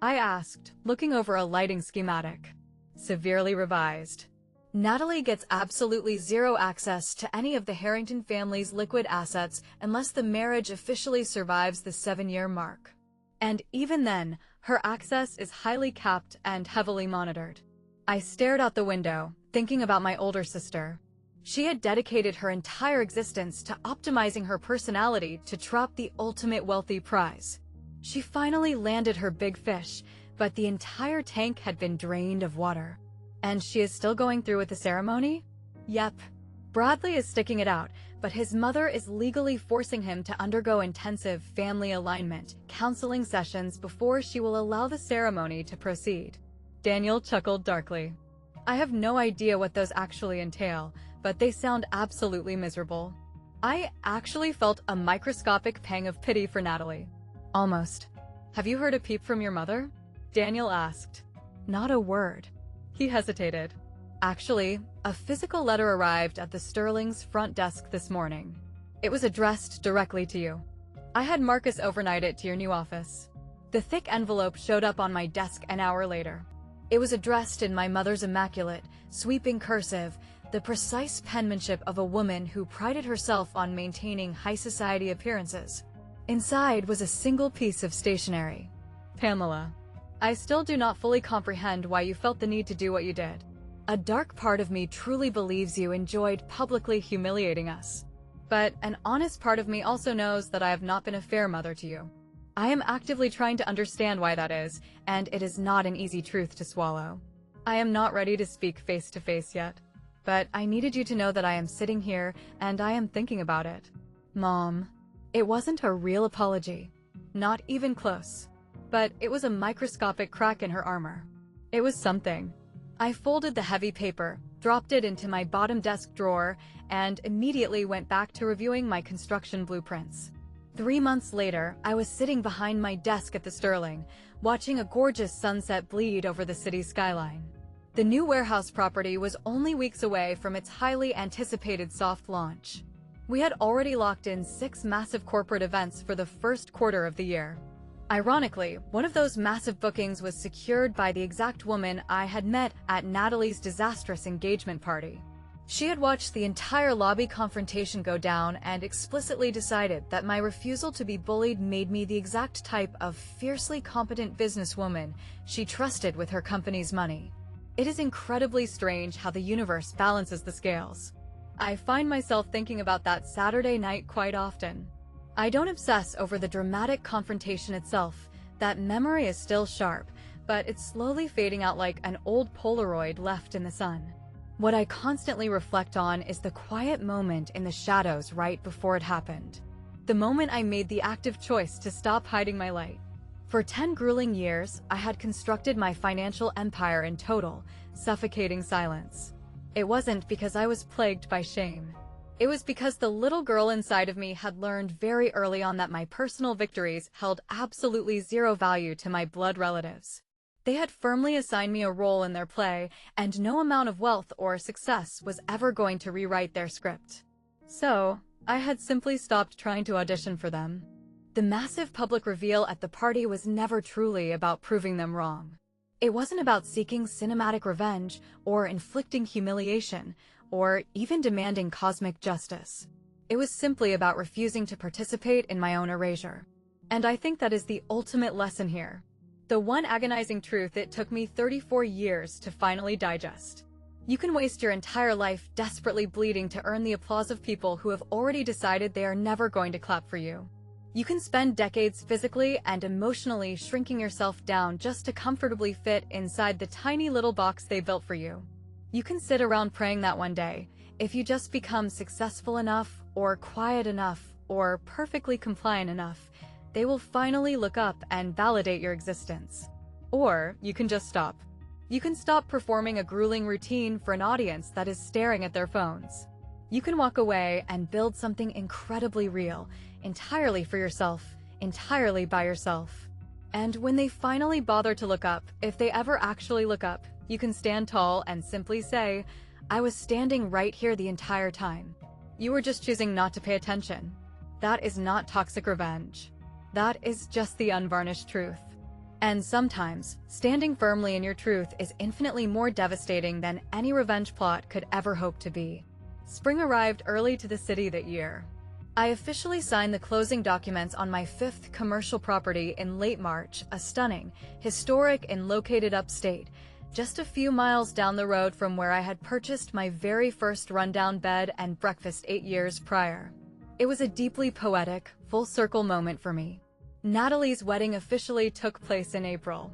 I asked, looking over a lighting schematic. "Severely revised. Natalie gets absolutely zero access to any of the Harrington family's liquid assets unless the marriage officially survives the 7-year mark. And even then, her access is highly capped and heavily monitored." I stared out the window, thinking about my older sister. She had dedicated her entire existence to optimizing her personality to trap the ultimate wealthy prize. She finally landed her big fish, but the entire tank had been drained of water. And she is still going through with the ceremony? Yep. Bradley is sticking it out, but his mother is legally forcing him to undergo intensive family alignment counseling sessions before she will allow the ceremony to proceed. Daniel chuckled darkly. "I have no idea what those actually entail, but they sound absolutely miserable." I actually felt a microscopic pang of pity for Natalie. "Almost. Have you heard a peep from your mother?" Daniel asked. "Not a word." He hesitated. "Actually, a physical letter arrived at the Sterling's front desk this morning. It was addressed directly to you. I had Marcus overnight it to your new office." The thick envelope showed up on my desk an hour later. It was addressed in my mother's immaculate, sweeping cursive, the precise penmanship of a woman who prided herself on maintaining high society appearances. Inside was a single piece of stationery. "Pamela, I still do not fully comprehend why you felt the need to do what you did. A dark part of me truly believes you enjoyed publicly humiliating us. But an honest part of me also knows that I have not been a fair mother to you. I am actively trying to understand why that is, and it is not an easy truth to swallow. I am not ready to speak face to face yet. But I needed you to know that I am sitting here and I am thinking about it. Mom." It wasn't a real apology. Not even close. But it was a microscopic crack in her armor. It was something. I folded the heavy paper, dropped it into my bottom desk drawer, and immediately went back to reviewing my construction blueprints. 3 months later, I was sitting behind my desk at the Sterling, watching a gorgeous sunset bleed over the city skyline. The new warehouse property was only weeks away from its highly anticipated soft launch. We had already locked in 6 massive corporate events for the first quarter of the year. Ironically, one of those massive bookings was secured by the exact woman I had met at Natalie's disastrous engagement party. She had watched the entire lobby confrontation go down and explicitly decided that my refusal to be bullied made me the exact type of fiercely competent businesswoman she trusted with her company's money. It is incredibly strange how the universe balances the scales. I find myself thinking about that Saturday night quite often. I don't obsess over the dramatic confrontation itself. That memory is still sharp, but it's slowly fading out like an old Polaroid left in the sun. What I constantly reflect on is the quiet moment in the shadows right before it happened. The moment I made the active choice to stop hiding my light. For 10 grueling years, I had constructed my financial empire in total, suffocating silence. It wasn't because I was plagued by shame. It was because the little girl inside of me had learned very early on that my personal victories held absolutely zero value to my blood relatives. They had firmly assigned me a role in their play, and no amount of wealth or success was ever going to rewrite their script. So, I had simply stopped trying to audition for them. The massive public reveal at the party was never truly about proving them wrong. It wasn't about seeking cinematic revenge, or inflicting humiliation, or even demanding cosmic justice. It was simply about refusing to participate in my own erasure. And I think that is the ultimate lesson here. The one agonizing truth it took me 34 years to finally digest. You can waste your entire life desperately bleeding to earn the applause of people who have already decided they are never going to clap for you. You can spend decades physically and emotionally shrinking yourself down just to comfortably fit inside the tiny little box they built for you. You can sit around praying that one day, if you just become successful enough, or quiet enough, or perfectly compliant enough, they will finally look up and validate your existence. Or you can just stop. You can stop performing a grueling routine for an audience that is staring at their phones. You can walk away and build something incredibly real, entirely for yourself, entirely by yourself. And when they finally bother to look up, if they ever actually look up, you can stand tall and simply say, "I was standing right here the entire time. You were just choosing not to pay attention." That is not toxic revenge. That is just the unvarnished truth. And sometimes, standing firmly in your truth is infinitely more devastating than any revenge plot could ever hope to be. Spring arrived early to the city that year. I officially signed the closing documents on my 5th commercial property in late March, a stunning, historic and located upstate, just a few miles down the road from where I had purchased my very first rundown bed and breakfast 8 years prior. It was a deeply poetic, full-circle moment for me. Natalie's wedding officially took place in April.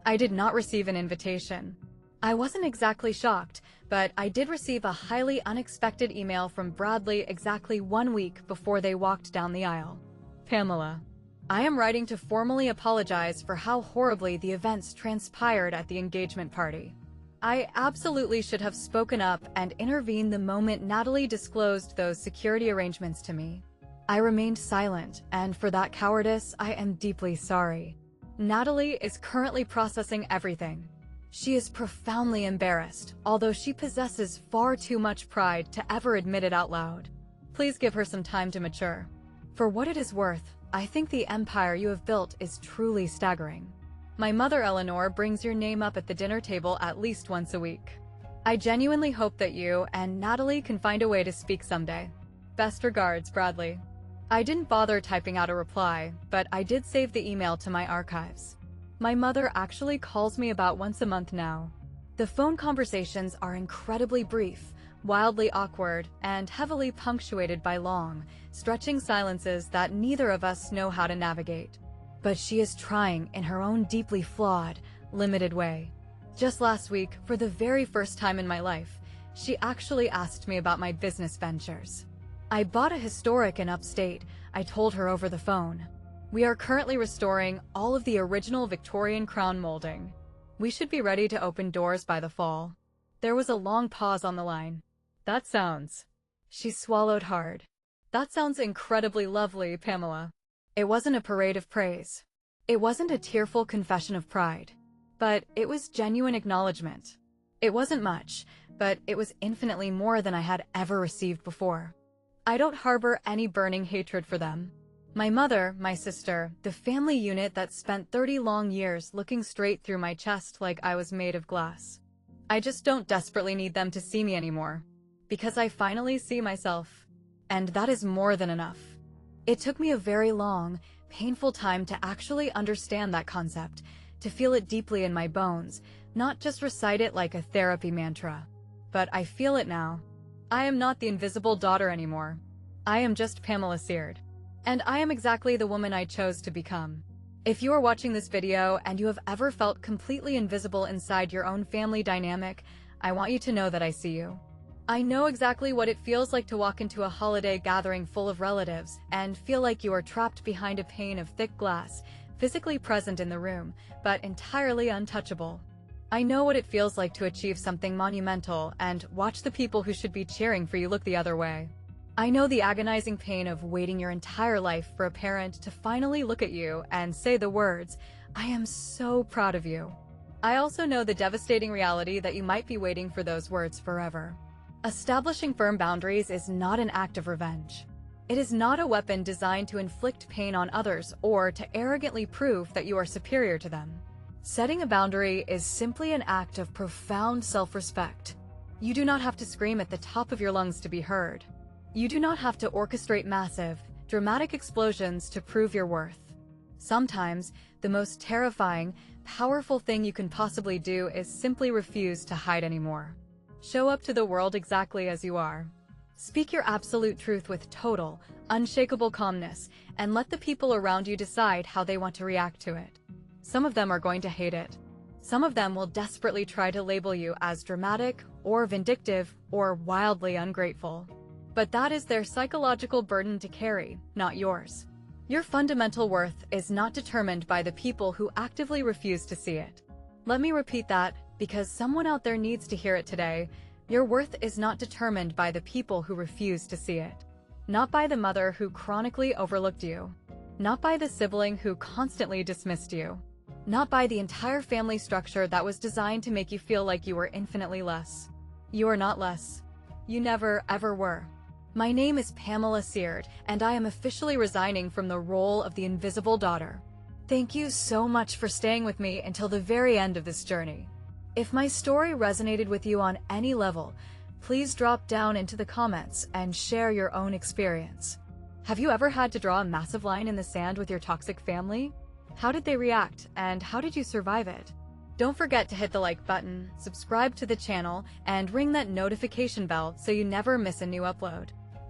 I did not receive an invitation. I wasn't exactly shocked, but I did receive a highly unexpected email from Bradley exactly 1 week before they walked down the aisle. "Pamela, I am writing to formally apologize for how horribly the events transpired at the engagement party. I absolutely should have spoken up and intervened the moment Natalie disclosed those security arrangements to me. I remained silent, and for that cowardice, I am deeply sorry. Natalie is currently processing everything. She is profoundly embarrassed, although she possesses far too much pride to ever admit it out loud. Please give her some time to mature. For what it is worth, I think the empire you have built is truly staggering. My mother Eleanor brings your name up at the dinner table at least once a week. I genuinely hope that you and Natalie can find a way to speak someday. Best regards, Bradley." I didn't bother typing out a reply, but I did save the email to my archives. My mother actually calls me about once a month now. The phone conversations are incredibly brief, wildly awkward, and heavily punctuated by long, stretching silences that neither of us know how to navigate. But she is trying in her own deeply flawed, limited way. Just last week, for the very first time in my life, she actually asked me about my business ventures. I bought a historic in upstate, I told her over the phone. We are currently restoring all of the original Victorian crown molding. We should be ready to open doors by the fall. There was a long pause on the line. That sounds... She swallowed hard. That sounds incredibly lovely, Pamela. It wasn't a parade of praise. It wasn't a tearful confession of pride. But it was genuine acknowledgement. It wasn't much, but it was infinitely more than I had ever received before. I don't harbor any burning hatred for them. My mother, my sister, the family unit that spent 30 long years looking straight through my chest like I was made of glass. I just don't desperately need them to see me anymore. Because I finally see myself. And that is more than enough. It took me a very long, painful time to actually understand that concept, to feel it deeply in my bones, not just recite it like a therapy mantra. But I feel it now. I am not the invisible daughter anymore. I am just Pamela Seard. And I am exactly the woman I chose to become. If you are watching this video and you have ever felt completely invisible inside your own family dynamic, I want you to know that I see you. I know exactly what it feels like to walk into a holiday gathering full of relatives and feel like you are trapped behind a pane of thick glass, physically present in the room, but entirely untouchable. I know what it feels like to achieve something monumental and watch the people who should be cheering for you look the other way. I know the agonizing pain of waiting your entire life for a parent to finally look at you and say the words, "I am so proud of you." I also know the devastating reality that you might be waiting for those words forever. Establishing firm boundaries is not an act of revenge. It is not a weapon designed to inflict pain on others or to arrogantly prove that you are superior to them. Setting a boundary is simply an act of profound self-respect. You do not have to scream at the top of your lungs to be heard. You do not have to orchestrate massive, dramatic explosions to prove your worth. Sometimes, the most terrifying, powerful thing you can possibly do is simply refuse to hide anymore. Show up to the world exactly as you are. Speak your absolute truth with total, unshakable calmness, and let the people around you decide how they want to react to it. Some of them are going to hate it. Some of them will desperately try to label you as dramatic, or vindictive, or wildly ungrateful. But that is their psychological burden to carry, not yours. Your fundamental worth is not determined by the people who actively refuse to see it. Let me repeat that, because someone out there needs to hear it today. Your worth is not determined by the people who refuse to see it. Not by the mother who chronically overlooked you. Not by the sibling who constantly dismissed you. Not by the entire family structure that was designed to make you feel like you were infinitely less. You are not less. You never, ever were. My name is Pamela Seard, and I am officially resigning from the role of the invisible daughter. Thank you so much for staying with me until the very end of this journey. If my story resonated with you on any level, please drop down into the comments and share your own experience. Have you ever had to draw a massive line in the sand with your toxic family? How did they react, and how did you survive it? Don't forget to hit the like button, subscribe to the channel, and ring that notification bell so you never miss a new upload.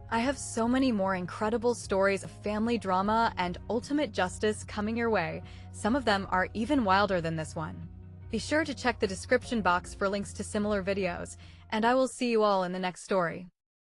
I have so many more incredible stories of family drama and ultimate justice coming your way. Some of them are even wilder than this one. Be sure to check the description box for links to similar videos, and I will see you all in the next story.